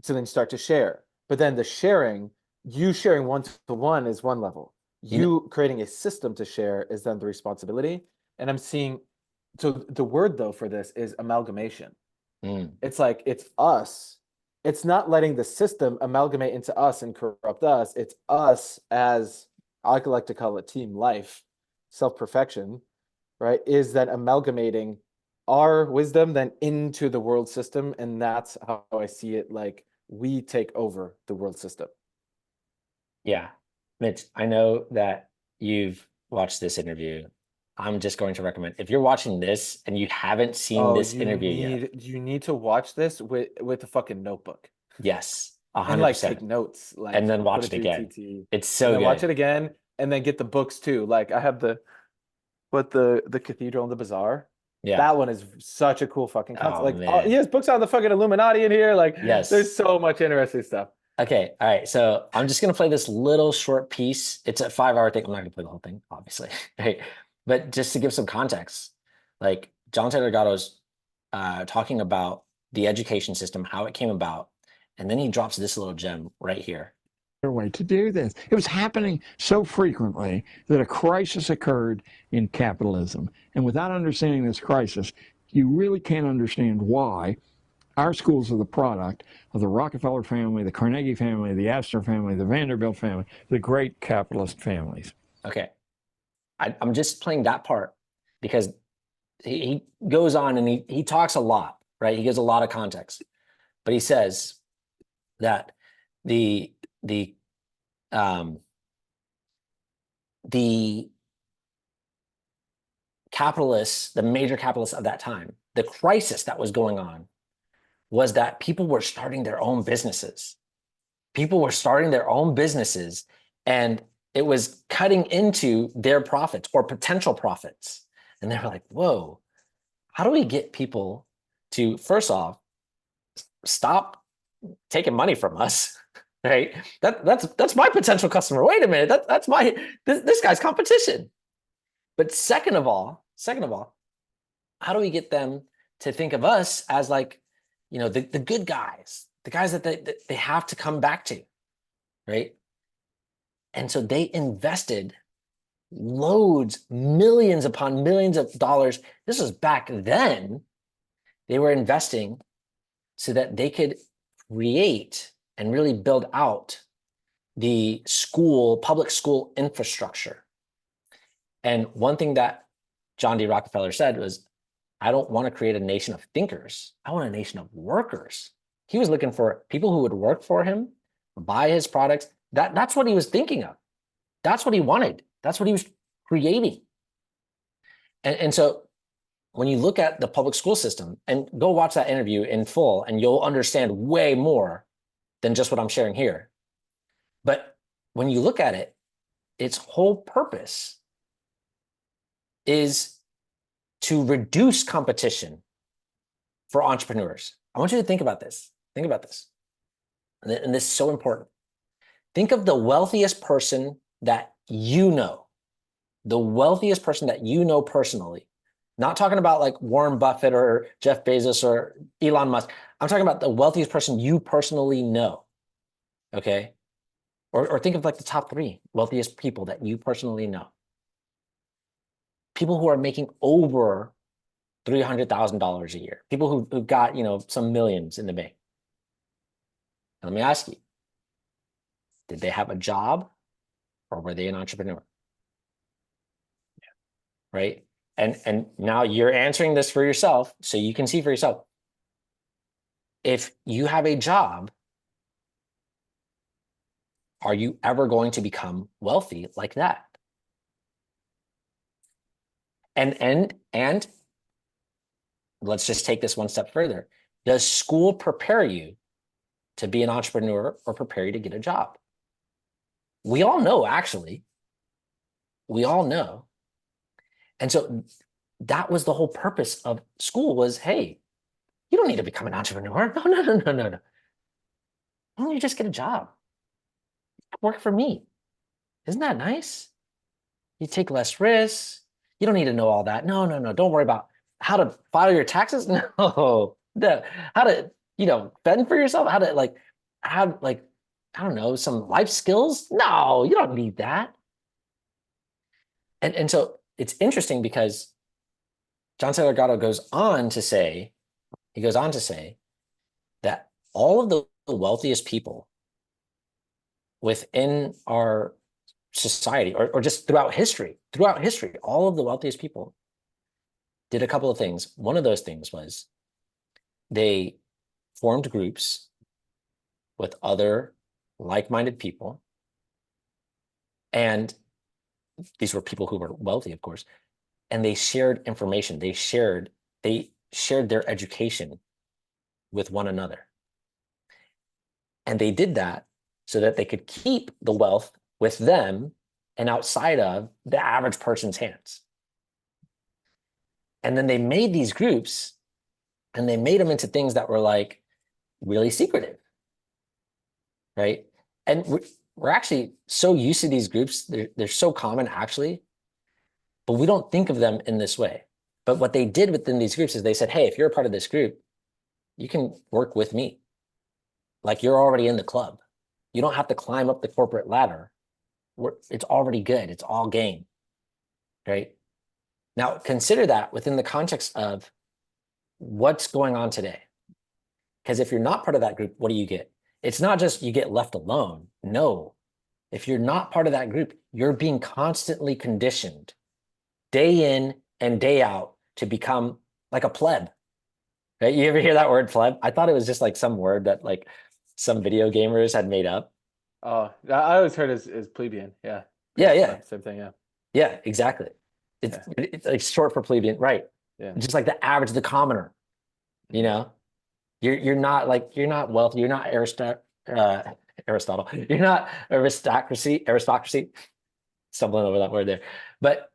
So then you start to share. But then the sharing, you sharing one-to-one is one level. You creating a system to share is then the responsibility. And I'm seeing, so the word though for this is amalgamation. It's like, it's us. It's not letting the system amalgamate into us and corrupt us. It's us as, I like to call it team life, self-perfection, right? Is that amalgamating our wisdom then into the world system. And that's how I see it. Like, we take over the world system. Yeah. Mitch, I know that you've watched this interview. I'm just going to recommend, if you're watching this and you haven't seen this interview yet. You need to watch this with a fucking notebook. Yes. 100%. And like take notes. Like, and then watch it again. It's so good. Watch it again and then get the books too. Like I have the Cathedral and the Bazaar. Yeah. That one is such a cool fucking concept. Oh, like man. he has books on the fucking Illuminati in here. Like Yes. There's so much interesting stuff. Okay. All right. So I'm just going to play this little short piece. It's a 5-hour thing. I'm not going to play the whole thing, obviously. Right. But just to give some context, like John Taylor Gatto's talking about the education system, how it came about. And then he drops this little gem right here. Way to do this. It was happening so frequently that a crisis occurred in capitalism. And without understanding this crisis, you really can't understand why our schools are the product of the Rockefeller family, the Carnegie family, the Astor family, the Vanderbilt family, the great capitalist families. Okay. I'm just playing that part because he goes on and he talks a lot, right? He gives a lot of context, but he says that the capitalists, the major capitalists of that time, the crisis that was going on was that people were starting their own businesses. People were starting their own businesses, and it was cutting into their profits or potential profits. And they were like, whoa, how do we get people to, first off, stop taking money from us, right? That's my potential customer. Wait a minute, that's this guy's competition. But second of all, how do we get them to think of us as like, you know, the good guys, the guys that they have to come back to, right? And so they invested loads, millions upon millions of dollars. This was back then. They were investing so that they could create and really build out the public school infrastructure. And one thing that John D. Rockefeller said was, I don't want to create a nation of thinkers. I want a nation of workers. He was looking for people who would work for him, buy his products. That's what he was thinking of. That's what he wanted. That's what he was creating. And so when you look at the public school system, and go watch that interview in full, and you'll understand way more than just what I'm sharing here. But when you look at it, its whole purpose is to reduce competition for entrepreneurs. I want you to think about this. Think about this. And this is so important. Think of the wealthiest person that you know. The wealthiest person that you know personally. Not talking about like Warren Buffett or Jeff Bezos or Elon Musk. I'm talking about the wealthiest person you personally know. Okay? Or think of like the top 3 wealthiest people that you personally know. People who are making over $300,000 a year. People who got, you know, some millions in the bank. Let me ask you, did they have a job or were they an entrepreneur? Yeah. Right? And now you're answering this for yourself so you can see for yourself. If you have a job, are you ever going to become wealthy like that? And let's just take this one step further. Does school prepare you to be an entrepreneur or prepare you to get a job? We all know, actually. We all know. And so that was the whole purpose of school was, hey, you don't need to become an entrepreneur. No. Why don't you just get a job? Work for me. Isn't that nice? You take less risks. You don't need to know all that. No. Don't worry about how to file your taxes. No. How to, fend for yourself. How to have I don't know, some life skills. No, you don't need that. And so it's interesting because John Taylor Gatto goes on to say that all of the wealthiest people within our society or just throughout history, all of the wealthiest people did a couple of things. One of those things was they formed groups with other like-minded people. And these were people who were wealthy, of course, and they shared information. They shared their education with one another. And they did that so that they could keep the wealth with them and outside of the average person's hands. And then they made these groups and they made them into things that were like really secretive, right? And we're actually so used to these groups. They're so common actually, but we don't think of them in this way. But what they did within these groups is they said, hey, if you're a part of this group, you can work with me. Like you're already in the club. You don't have to climb up the corporate ladder. It's already good. It's all game, right? Now consider that within the context of what's going on today. Because if you're not part of that group, what do you get? It's not just you get left alone. No. If you're not part of that group, you're being constantly conditioned day in and day out to become like a pleb. Right? You ever hear that word pleb? I thought it was just like some word that like some video gamers had made up. Oh, I always heard as plebeian. Yeah. Yeah. Same thing. Yeah. Yeah, exactly. It's like short for plebeian, right? Yeah. Just like the average, the commoner. You know, you're not wealthy. You're not Aristotle. You're not aristocracy. Stumbling over that word there, but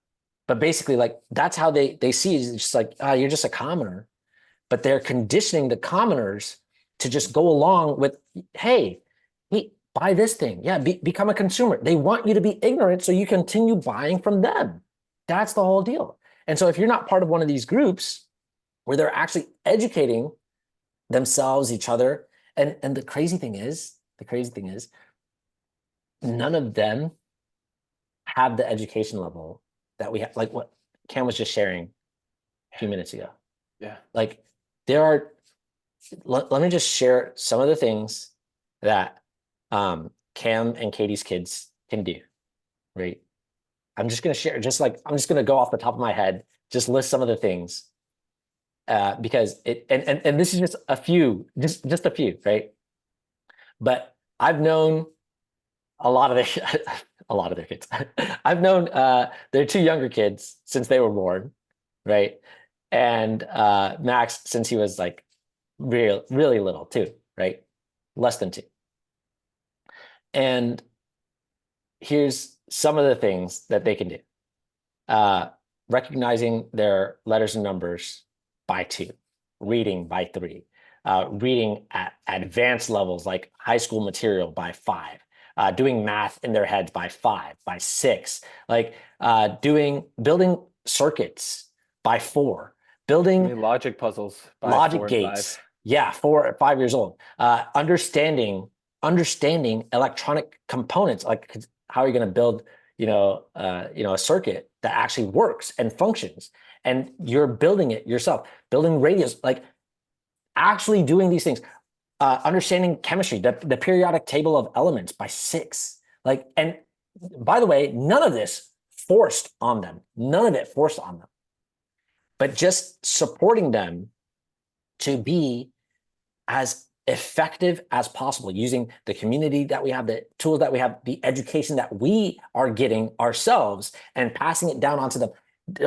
basically, like that's how they see it. It's just like, you're just a commoner. But they're conditioning the commoners to just go along with, hey, buy this thing. Yeah, become a consumer. They want you to be ignorant so you continue buying from them. That's the whole deal. And so if you're not part of one of these groups where they're actually educating themselves, each other, and the crazy thing is, none of them have the education level that we have, like what Cam was just sharing a few minutes ago. Yeah. Like there are, let me just share some of the things that Cam and Katie's kids can do, right? I'm just going to share, I'm just going to go off the top of my head, just list some of the things because and this is just a few, just a few, right? But I've known a lot of their kids. I've known their two younger kids since they were born, right? And Max since he was like really little too, right? Less than 2. And here's some of the things that they can do. Recognizing their letters and numbers by 2, reading by 3, reading at advanced levels like high school material by 5, doing math in their heads by 5, by 6, like building circuits by 4, building logic puzzles by logic 4 and gates. 5. Yeah, 4 or 5 years old. Understanding electronic components, like how are you going to build, a circuit that actually works and functions, and you're building it yourself, building radios, like actually doing these things, understanding chemistry, the periodic table of elements by 6. Like, and by the way, none of this forced on them, but just supporting them to be as effective as possible using the community that we have, the tools that we have, the education that we are getting ourselves and passing it down onto them.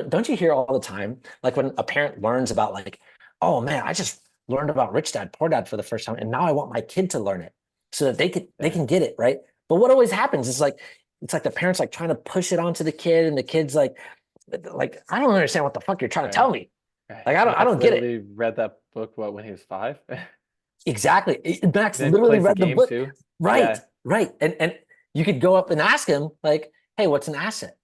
Don't you hear all the time, like when a parent learns about like, oh man, I just learned about Rich Dad, Poor Dad for the first time, and now I want my kid to learn it so that they can get it, right? But what always happens is like, it's like the parents like trying to push it onto the kid, and the kid's like I don't understand what the fuck you're trying to tell me. Like I don't get it. Read that book when he was 5. Exactly. Max literally read the book. Too. Right. Yeah. Right. And you could go up and ask him like, hey, what's an asset?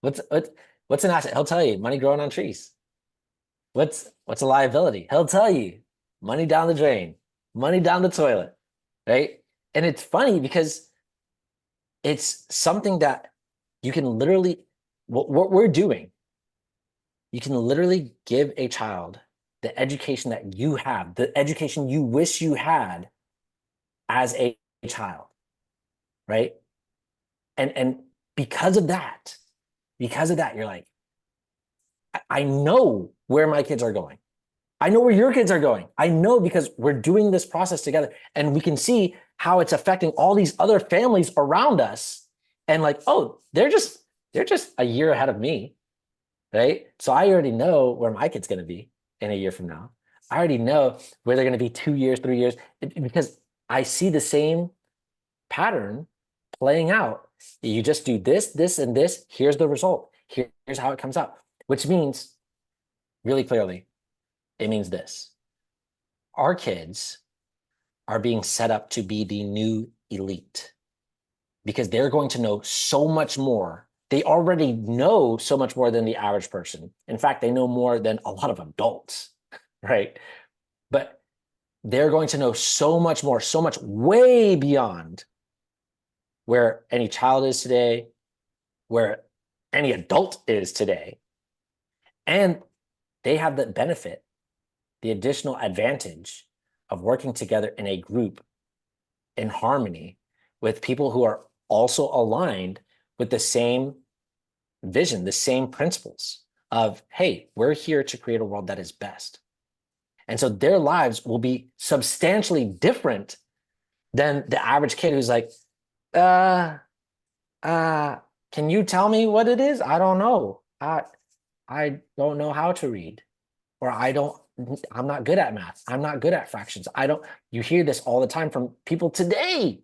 What's an asset? He'll tell you money growing on trees. What's a liability? He'll tell you money down the drain, money down the toilet. Right. And it's funny because it's something that you can literally, what we're doing, you can literally give a child the education that you have, the education you wish you had as a child, right? And because of that, you're like, I know where my kids are going. I know where your kids are going. I know because we're doing this process together, and we can see how it's affecting all these other families around us. And like, oh, they're just a year ahead of me, right? So I already know where my kid's going to be in a year from now. I already know where they're going to be 2 years, 3 years, because I see the same pattern playing out. You just do this, this, and this. Here's the result. Here's how it comes out, which means really clearly, it means this. Our kids are being set up to be the new elite because they're going to know so much more. They already know so much more than the average person. In fact, they know more than a lot of adults, right? But they're going to know so much more, so much way beyond where any child is today, where any adult is today. And they have the benefit the additional advantage of working together in a group in harmony with people who are also aligned with the same vision, the same principles of, hey, we're here to create a world that is best. And so their lives will be substantially different than the average kid who's like, can you tell me what it is? I don't know. I don't know how to read, or I'm not good at math. I'm not good at fractions. You hear this all the time from people today,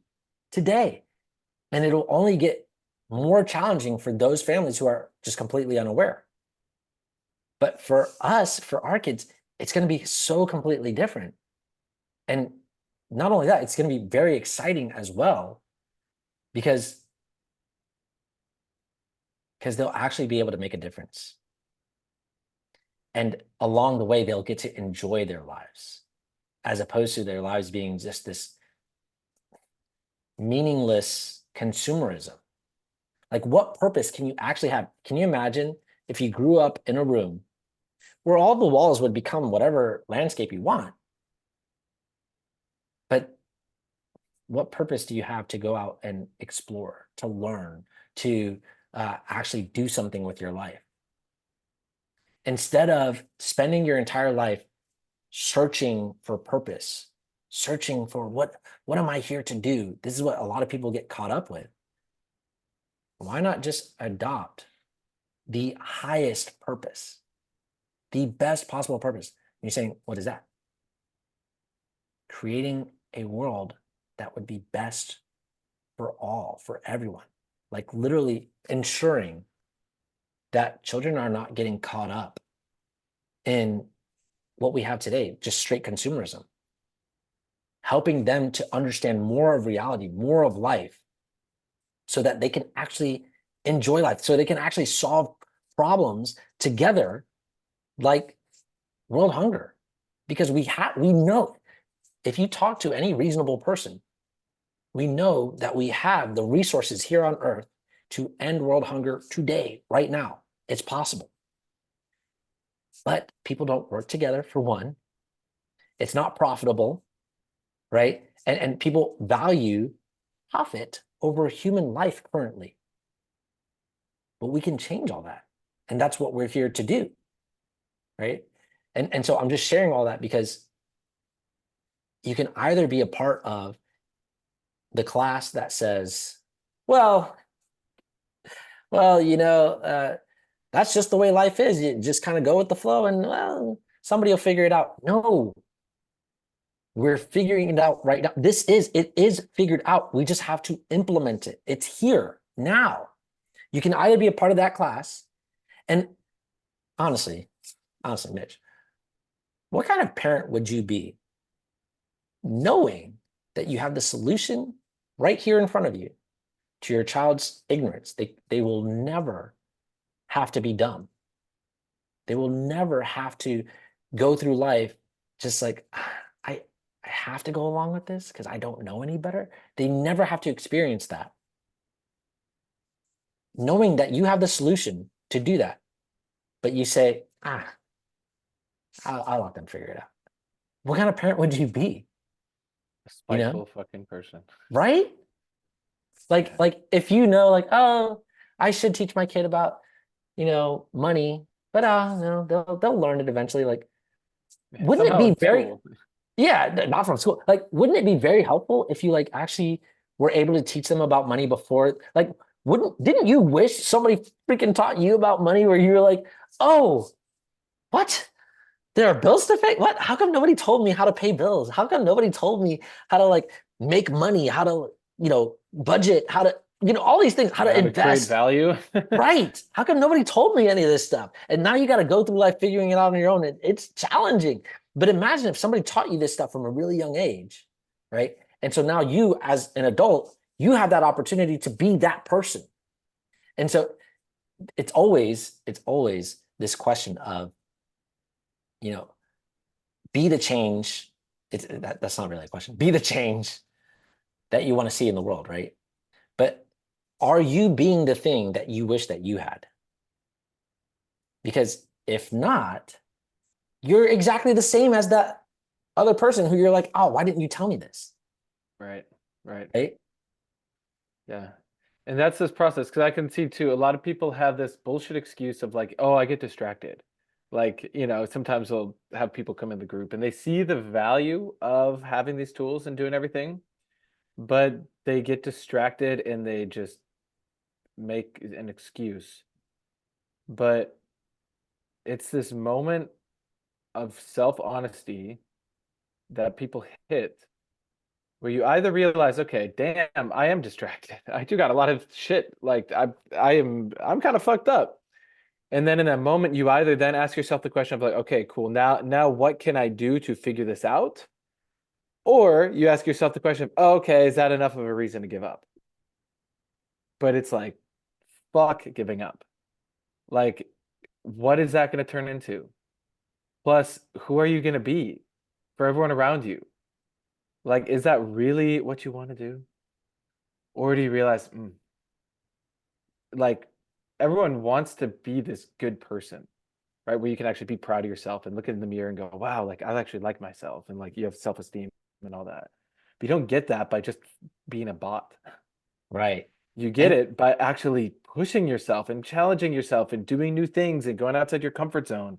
and it'll only get more challenging for those families who are just completely unaware. But for us, for our kids, it's going to be so completely different. And not only that, it's going to be very exciting as well, because they'll actually be able to make a difference. And along the way, they'll get to enjoy their lives, as opposed to their lives being just this meaningless consumerism. Like, what purpose can you actually have? Can you imagine if you grew up in a room where all the walls would become whatever landscape you want? But what purpose do you have to go out and explore, to learn, to actually do something with your life? Instead of spending your entire life searching for purpose, searching for what am I here to do? This is what a lot of people get caught up with. Why not just adopt the highest purpose, the best possible purpose? And you're saying, what is that? Creating a world that would be best for all, for everyone. Like, literally ensuring that children are not getting caught up in what we have today, just straight consumerism. Helping them to understand more of reality, more of life, so that they can actually enjoy life, so they can actually solve problems together, like world hunger. Because we know, if you talk to any reasonable person, we know that we have the resources here on Earth to end world hunger today, right now. It's possible. But people don't work together, for one. It's not profitable, right? And people value profit over human life currently. But we can change all that. And that's what we're here to do, right? And so I'm just sharing all that because you can either be a part of the class that says, well, that's just the way life is. You just kind of go with the flow and, well, somebody will figure it out. No, we're figuring it out right now. It is figured out. We just have to implement it. It's here now. You can either be a part of that class, and honestly, Mitch, what kind of parent would you be knowing that you have the solution right here in front of you to your child's ignorance? They will never have to be dumb. They will never have to go through life just like, I have to go along with this because I don't know any better. They never have to experience that. Knowing that you have the solution to do that, but you say, I'll let them figure it out. What kind of parent would you be? A spiteful fucking person. Right? Like if like, oh, I should teach my kid about, money, but they'll learn it eventually. Like, wouldn't it be very, not from school. Like, wouldn't it be very helpful if you like actually were able to teach them about money before? Like, didn't you wish somebody freaking taught you about money where you were like, oh, what? There are bills to pay? What? How come nobody told me how to pay bills? How come nobody told me how to like make money, how to, budget, how to, all these things, how to invest. Create value. Right. How come nobody told me any of this stuff? And now you got to go through life figuring it out on your own. It's challenging. But imagine if somebody taught you this stuff from a really young age, right? And so now you, as an adult, you have that opportunity to be that person. And so it's always this question of, be the change. That's not really a question. Be the change that you want to see in the world, right? But are you being the thing that you wish that you had? Because if not, you're exactly the same as that other person who you're like, oh, why didn't you tell me this? Right. Right? Yeah. And that's this process, because I can see too, a lot of people have this bullshit excuse of like, oh, I get distracted. Like, sometimes they'll have people come in the group and they see the value of having these tools and doing everything, but they get distracted and they just make an excuse. But it's this moment of self-honesty that people hit where you either realize, okay, damn, I am distracted. I do got a lot of shit. Like I'm kind of fucked up. And then in that moment, you either then ask yourself the question of like, okay, cool. Now what can I do to figure this out? Or you ask yourself the question of, oh, okay, is that enough of a reason to give up? But it's like, fuck giving up. Like, what is that going to turn into? Plus, who are you going to be for everyone around you? Like, is that really what you want to do? Or do you realize, like, everyone wants to be this good person, right? Where you can actually be proud of yourself and look in the mirror and go, wow, like, I actually like myself. And like, you have self-esteem and all that. But you don't get that by just being a bot. Right. You get it by actually pushing yourself and challenging yourself and doing new things and going outside your comfort zone.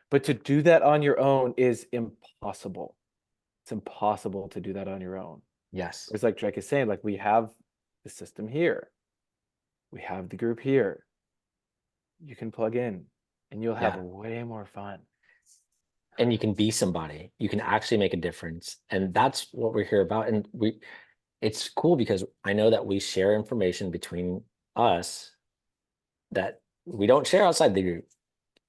But to do that on your own is impossible. It's impossible to do that on your own. Yes. It's like Drake is saying, like, we have the system here. We have the group here. You can plug in and you'll have way more fun. And you can be somebody. You can actually make a difference. And that's what we're here about. And it's cool because I know that we share information between us that we don't share outside the group.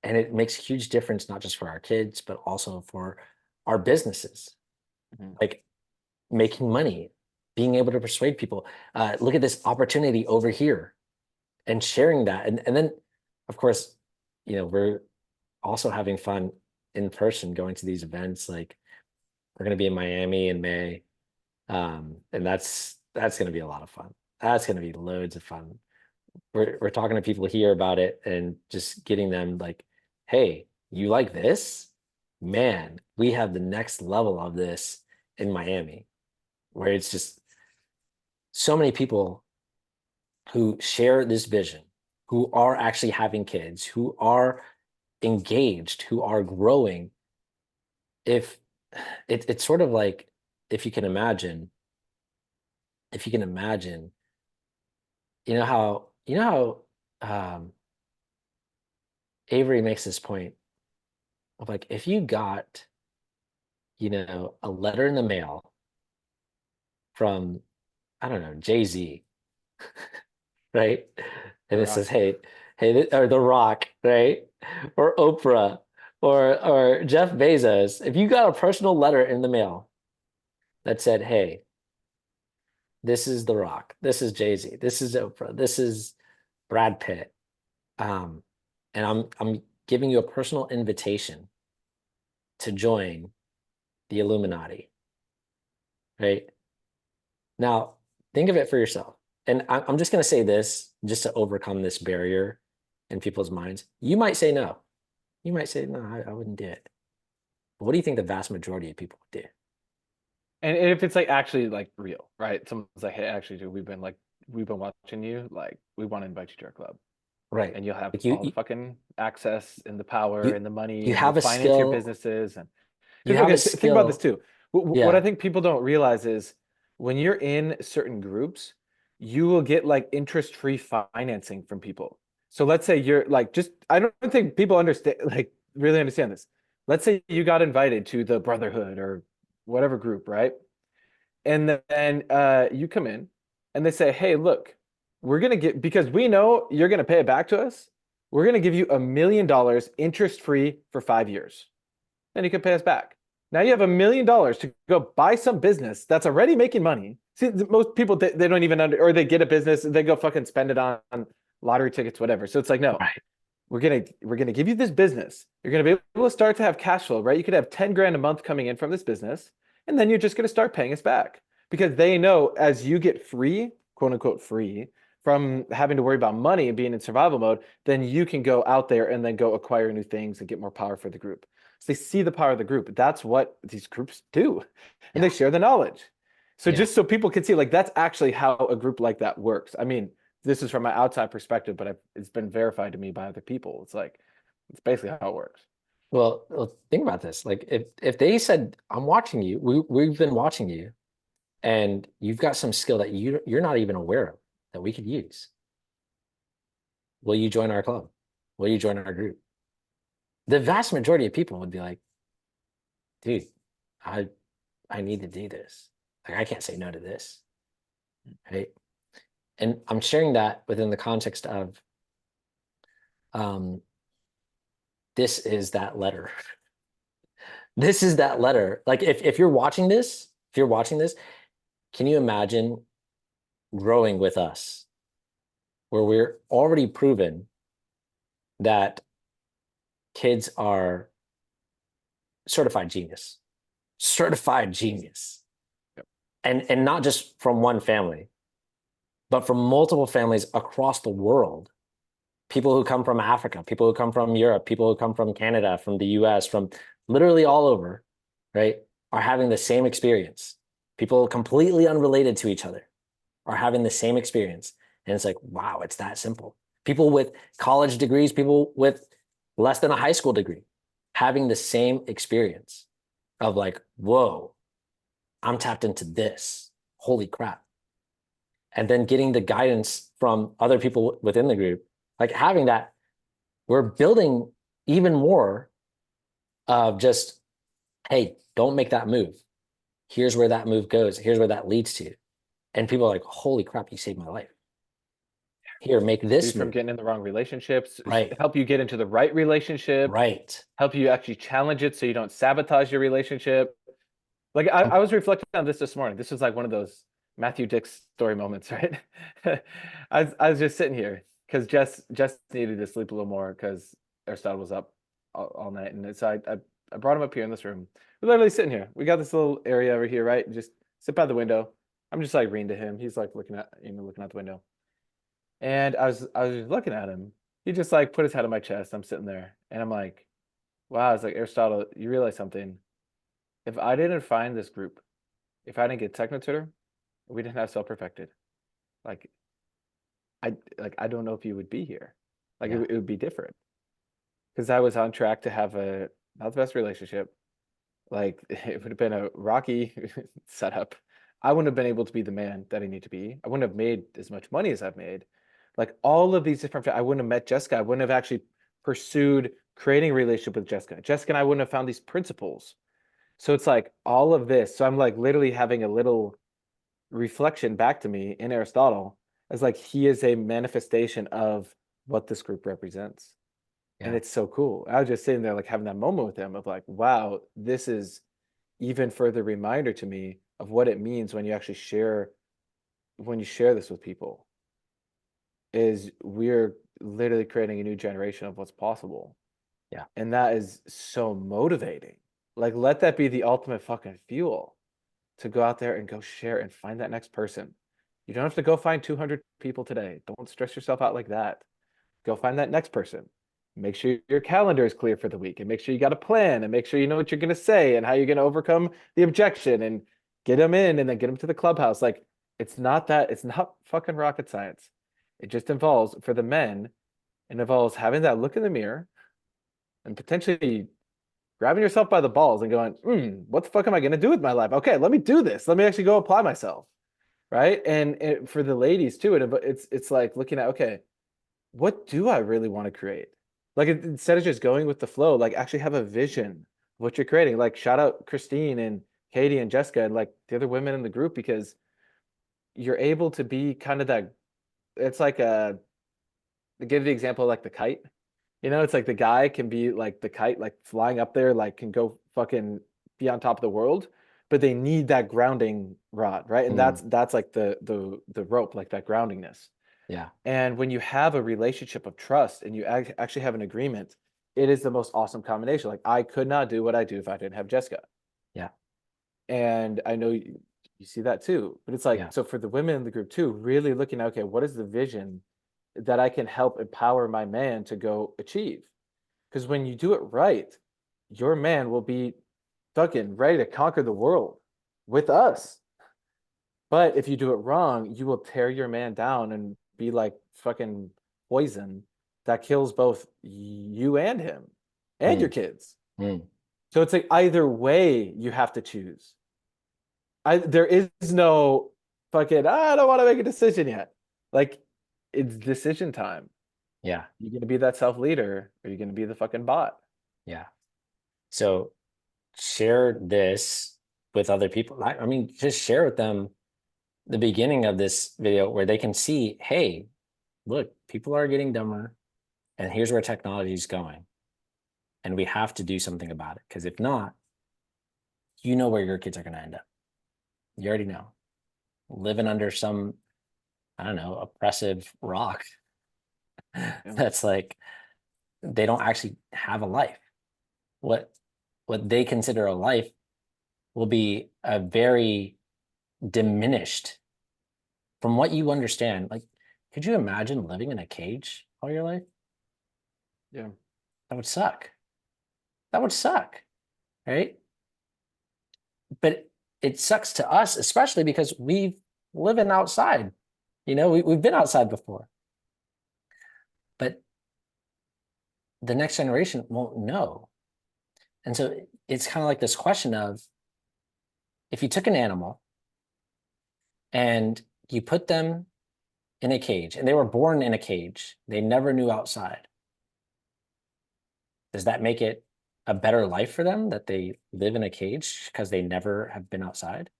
And it makes a huge difference, not just for our kids, but also for our businesses. Like making money, being able to persuade people. Look at this opportunity over here and sharing that. And then, of course, we're also having fun in person, going to these events. Like we're going to be in Miami in May. And that's going to be a lot of fun. That's going to be loads of fun. We're talking to people here about it and just getting them like, hey, you like this? Man, we have the next level of this in Miami, where it's just so many people who share this vision, who are actually having kids, who are engaged, who are growing. If it's sort of like, if you can imagine, you know how Avery makes this point of like, if you got, a letter in the mail from, I don't know, Jay-Z, right? And it says, hey, or The Rock, right? Or Oprah, or Jeff Bezos. If you got a personal letter in the mail that said, hey, this is The Rock, this is Jay-Z, this is Oprah, this is Brad Pitt, and I'm giving you a personal invitation to join the Illuminati, right? Now, think of it for yourself. And I'm just going to say this just to overcome this barrier in people's minds. You might say no. You might say, no, I wouldn't do it. But what do you think the vast majority of people would do? And if it's like actually like real, right? Someone's like, hey, actually, dude, we've been watching you. Like, we want to invite you to our club. Right. And you'll have Like all the fucking access and the power and the money. You have a finance skill. your businesses. And You have a think about skill. this too. What I think people don't realize is when you're in certain groups, you will get like interest-free financing from people. So let's say you're like, I don't think people really understand this. Let's say you got invited to the Brotherhood or whatever group, right? And then you come in and they say, hey, look, we're going to get, because we know you're going to pay it back to us, we're going to give you $1 million interest-free for 5 years. Then you can pay us back. Now you have $1 million to go buy some business that's already making money. See, most people, they don't even or they get a business and they go fucking spend it on lottery tickets, whatever. So it's like, no, we're gonna give you this business. You're gonna be able to start to have cash flow, right? You could have 10 grand a month coming in from this business, and then you're just gonna start paying us back because they know as you get free, quote unquote free, from having to worry about money and being in survival mode, then you can go out there and then go acquire new things and get more power for the group. So they see the power of the group. That's what these groups do. And Yeah. they share the knowledge. So Yeah. just so people can see, like, that's actually how a group like that works. I mean, this is from my outside perspective, but it's been verified to me by other people. It's like, it's basically how it works. Well, think about this. Like if they said, I'm watching you, we've been watching you, and you've got some skill that you're not even aware of that we could use. Will you join our club? Will you join our group? The vast majority of people would be like, dude, I need to do this. Like I can't say no to this. Right. And I'm sharing that within the context of this is that letter. This is that letter. Like if you're watching this, can you imagine growing with us where we're already proven that kids are certified genius. Yep. And not just from one family, but from multiple families across the world. People who come from Africa, people who come from Europe, people who come from Canada, from the US, from literally all over, right, are having the same experience. People completely unrelated to each other are having the same experience. And it's like, wow, it's that simple. People with college degrees, people with less than a high school degree, having the same experience of like, whoa, I'm tapped into this. Holy crap. And then getting the guidance from other people within the group, like having that, we're building even more of just, hey, don't make that move. Here's where that move goes. Here's where that leads to. And people are like, holy crap, you saved my life. Here, make this From move. getting in the wrong relationships, Right. help you get into the right relationship, Right. help you actually challenge it so you don't sabotage your relationship. Like I was reflecting on this morning. This was like one of those Matthew Dix story moments, right? I was just sitting here because Jess needed to sleep a little more because Aristotle was up all night, and so I brought him up here in this room. We're literally sitting here. We got this little area over here, right? Just sit by the window. I'm just like reading to him. He's like looking out the window. And I was looking at him. He just like put his head on my chest. I'm sitting there, and I'm like, wow. I was like, Aristotle, you realize something? If I didn't find this group, if I didn't get Technotutor, we didn't have Self-Perfected, like I don't know if you would be here. Like Yeah. it would be different. Because I was on track to have not the best relationship. Like it would have been a rocky setup. I wouldn't have been able to be the man that I need to be. I wouldn't have made as much money as I've made. Like all of these different, I wouldn't have met Jessica. I wouldn't have actually pursued creating a relationship with Jessica. Jessica and I wouldn't have found these principles. So it's like all of this. So I'm like literally having a little reflection back to me in Aristotle as like he is a manifestation of what this group represents. And Yeah. it's so cool. I was just sitting there like having that moment with him of like, wow, this is even further reminder to me of what it means when you actually share this with people. Is we're literally creating a new generation of what's possible. Yeah. And that is so motivating. Like let that be the ultimate fucking fuel to go out there and go share and find that next person. You don't have to go find 200 people today. Don't stress yourself out like that. Go find that next person. Make sure your calendar is clear for the week, and make sure you got a plan, and make sure you know what you're going to say and how you're going to overcome the objection, and get them in and then get them to the clubhouse. Like it's not fucking rocket science. It just involves, for the men, it involves having that look in the mirror and potentially grabbing yourself by the balls and going, what the fuck am I going to do with my life? Okay, let me do this. Let me actually go apply myself. Right. And for the ladies too, it's like looking at, okay, what do I really want to create? Like instead of just going with the flow, like actually have a vision of what you're creating. Like shout out Christine and Katie and Jessica and like the other women in the group, because you're able to be kind of that. It's like to give the example like the kite. It's like the guy can be like the kite, like flying up there, like can go fucking be on top of the world, but they need that grounding rod, right? And that's like the rope, like that groundingness. Yeah. And when you have a relationship of trust and you actually have an agreement, it is the most awesome combination. Like I could not do what I do if I didn't have Jessica. Yeah. And I know you see that too, but it's like, so for the women in the group too, really looking at, okay, what is the vision that I can help empower my man to go achieve? Because when you do it right, your man will be fucking ready to conquer the world with us. But if you do it wrong, you will tear your man down and be like fucking poison that kills both you and him and your kids. So it's like either way you have to choose. There is no fucking, I don't want to make a decision yet. Like, it's decision time. Yeah. You gonna be that self-leader, or you gonna be the fucking bot? Yeah. So share this with other people. I mean, just share with them the beginning of this video where they can see, hey, look, people are getting dumber, and here's where technology is going. And we have to do something about it. Because if not, you know where your kids are going to end up. You already know. Living under some, I don't know, oppressive rock. That's like, they don't actually have a life. What they consider a life will be a very diminished, from what you understand. Like, could you imagine living in a cage all your life? Yeah. That would suck. That would suck, right? But it sucks to us, especially because we've living outside. You know, we've been outside before. But the next generation won't know. And so it's kind of like this question of, if you took an animal and you put them in a cage, and they were born in a cage, they never knew outside, does that make it a better life for them that they live in a cage because they never have been outside?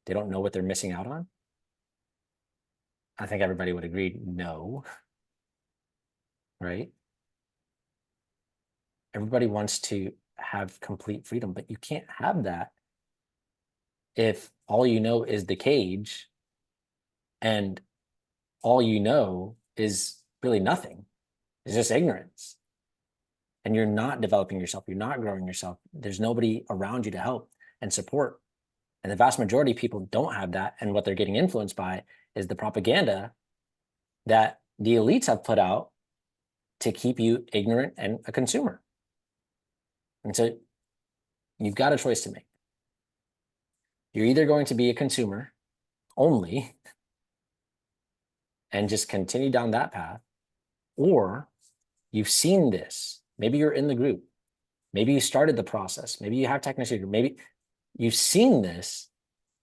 They don't know what they're missing out on? I think everybody would agree, no. Right? Everybody wants to have complete freedom, but you can't have that if all you know is the cage and all you know is really nothing. It's just ignorance. And you're not developing yourself. You're not growing yourself. There's nobody around you to help and support. And the vast majority of people don't have that. And what they're getting influenced by is the propaganda that the elites have put out to keep you ignorant and a consumer. And so you've got a choice to make. You're either going to be a consumer only and just continue down that path, or you've seen this. Maybe you're in the group. Maybe you started the process. Maybe you have technician. Maybe you've seen this,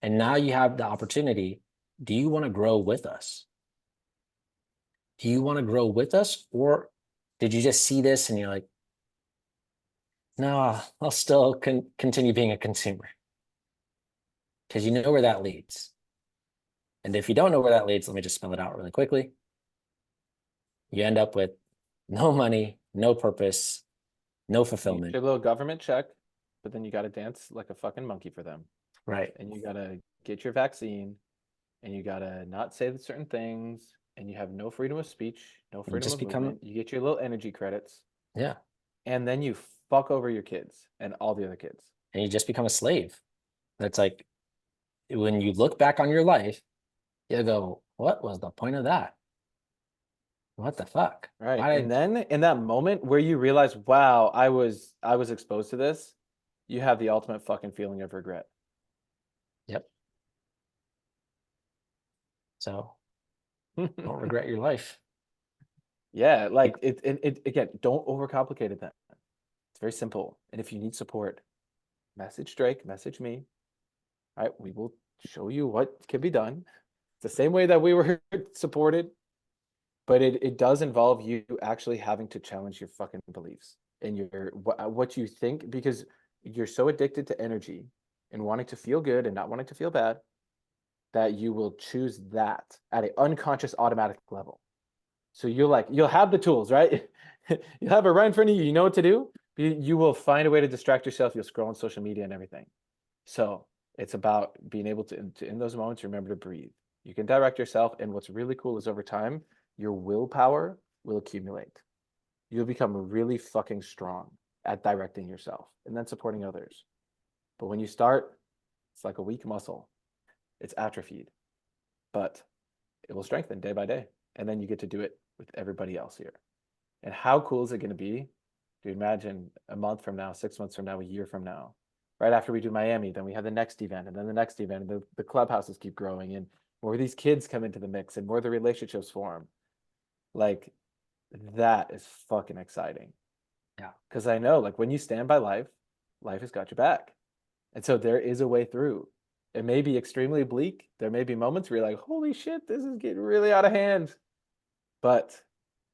and now you have the opportunity. Do you want to grow with us? Do you want to grow with us? Or did you just see this and you're like, no, I'll still continue being a consumer? Because you know where that leads. And if you don't know where that leads, let me just spell it out really quickly. You end up with no money, no purpose, no fulfillment. Your little government check, but then you got to dance like a fucking monkey for them. Right. And you got to get your vaccine, and you got to not say certain things, and you have no freedom of speech, no freedom of movement. You get your little energy credits. Yeah. And then you fuck over your kids and all the other kids. And you just become a slave. That's like, when you look back on your life, you go, what was the point of that? What the fuck? Right. And then in that moment where you realize, wow, I was exposed to this, you have the ultimate fucking feeling of regret. Yep. So don't regret your life. Yeah, like it again, don't overcomplicate it then. It's very simple. And if you need support, message Drake, message me. All right, we will show you what can be done. It's the same way that we were supported, but it does involve you actually having to challenge your fucking beliefs and your what you think, because you're so addicted to energy and wanting to feel good and not wanting to feel bad that you will choose that at an unconscious automatic level. So you'll have the tools, right? You'll have it right in front of you. You know what to do. You will find a way to distract yourself. You'll scroll on social media and everything. So it's about being able to in those moments, remember to breathe. You can direct yourself. And what's really cool is over time, your willpower will accumulate. You'll become really fucking strong at directing yourself and then supporting others. But when you start, it's like a weak muscle. It's atrophied, but it will strengthen day by day. And then you get to do it with everybody else here. And how cool is it going to be Dude, imagine a month from now, 6 months from now, a year from now, right after we do Miami, then we have the next event and then the next event, and the clubhouses keep growing and more of these kids come into the mix and more of the relationships form. Like, that is fucking exciting. Yeah. Because I know, like, when you stand by life, life has got your back. And so there is a way through. It may be extremely bleak. There may be moments where you're like, holy shit, this is getting really out of hand. But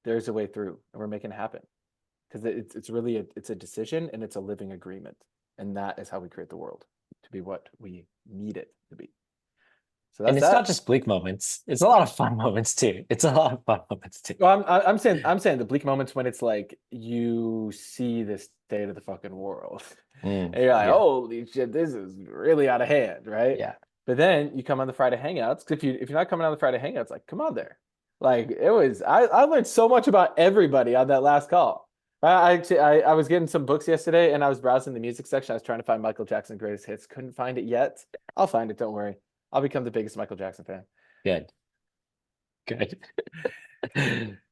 there's a way through, and we're making it happen. Because it's really it's a decision and it's a living agreement. And that is how we create the world to be what we need it to be. So that's And it's not just bleak moments. It's a lot of fun moments too. It's a lot of fun moments too. Well, I'm saying the bleak moments when it's like you see the state of the fucking world. And you're like, holy shit, this is really out of hand, right? Yeah. But then you come on the Friday Hangouts. If you're not coming on the Friday Hangouts, like, come on there. Like, it was, I learned so much about everybody on that last call. I was getting some books yesterday and I was browsing the music section. I was trying to find Michael Jackson Greatest Hits. Couldn't find it yet. I'll find it, don't worry. I'll become the biggest Michael Jackson fan. Good.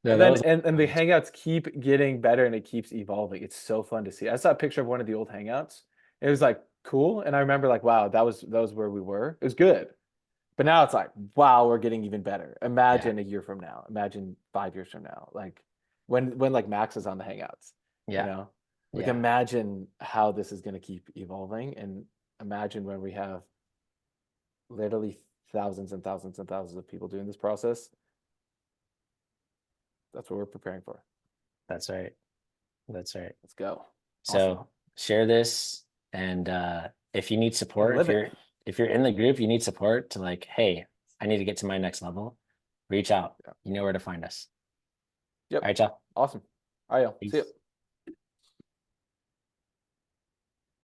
No, and the Hangouts keep getting better and it keeps evolving. It's so fun to see. I saw a picture of one of the old Hangouts. It was like cool. And I remember like, wow, that was where we were. It was good. But now it's like, wow, we're getting even better. Imagine a year from now. Imagine 5 years from now. Like when like Max is on the Hangouts. Yeah. You know? Like imagine how this is going to keep evolving, and imagine when we have literally thousands and thousands and thousands of people doing this process. That's what we're preparing for. That's right. That's right. Let's go. So Awesome. share this, and if you need support, if you're in the group, you need support to like, hey, I need to get to my next level. Reach out. You know where to find us. Yep. All right, y'all. Awesome. All right, y'all. See you.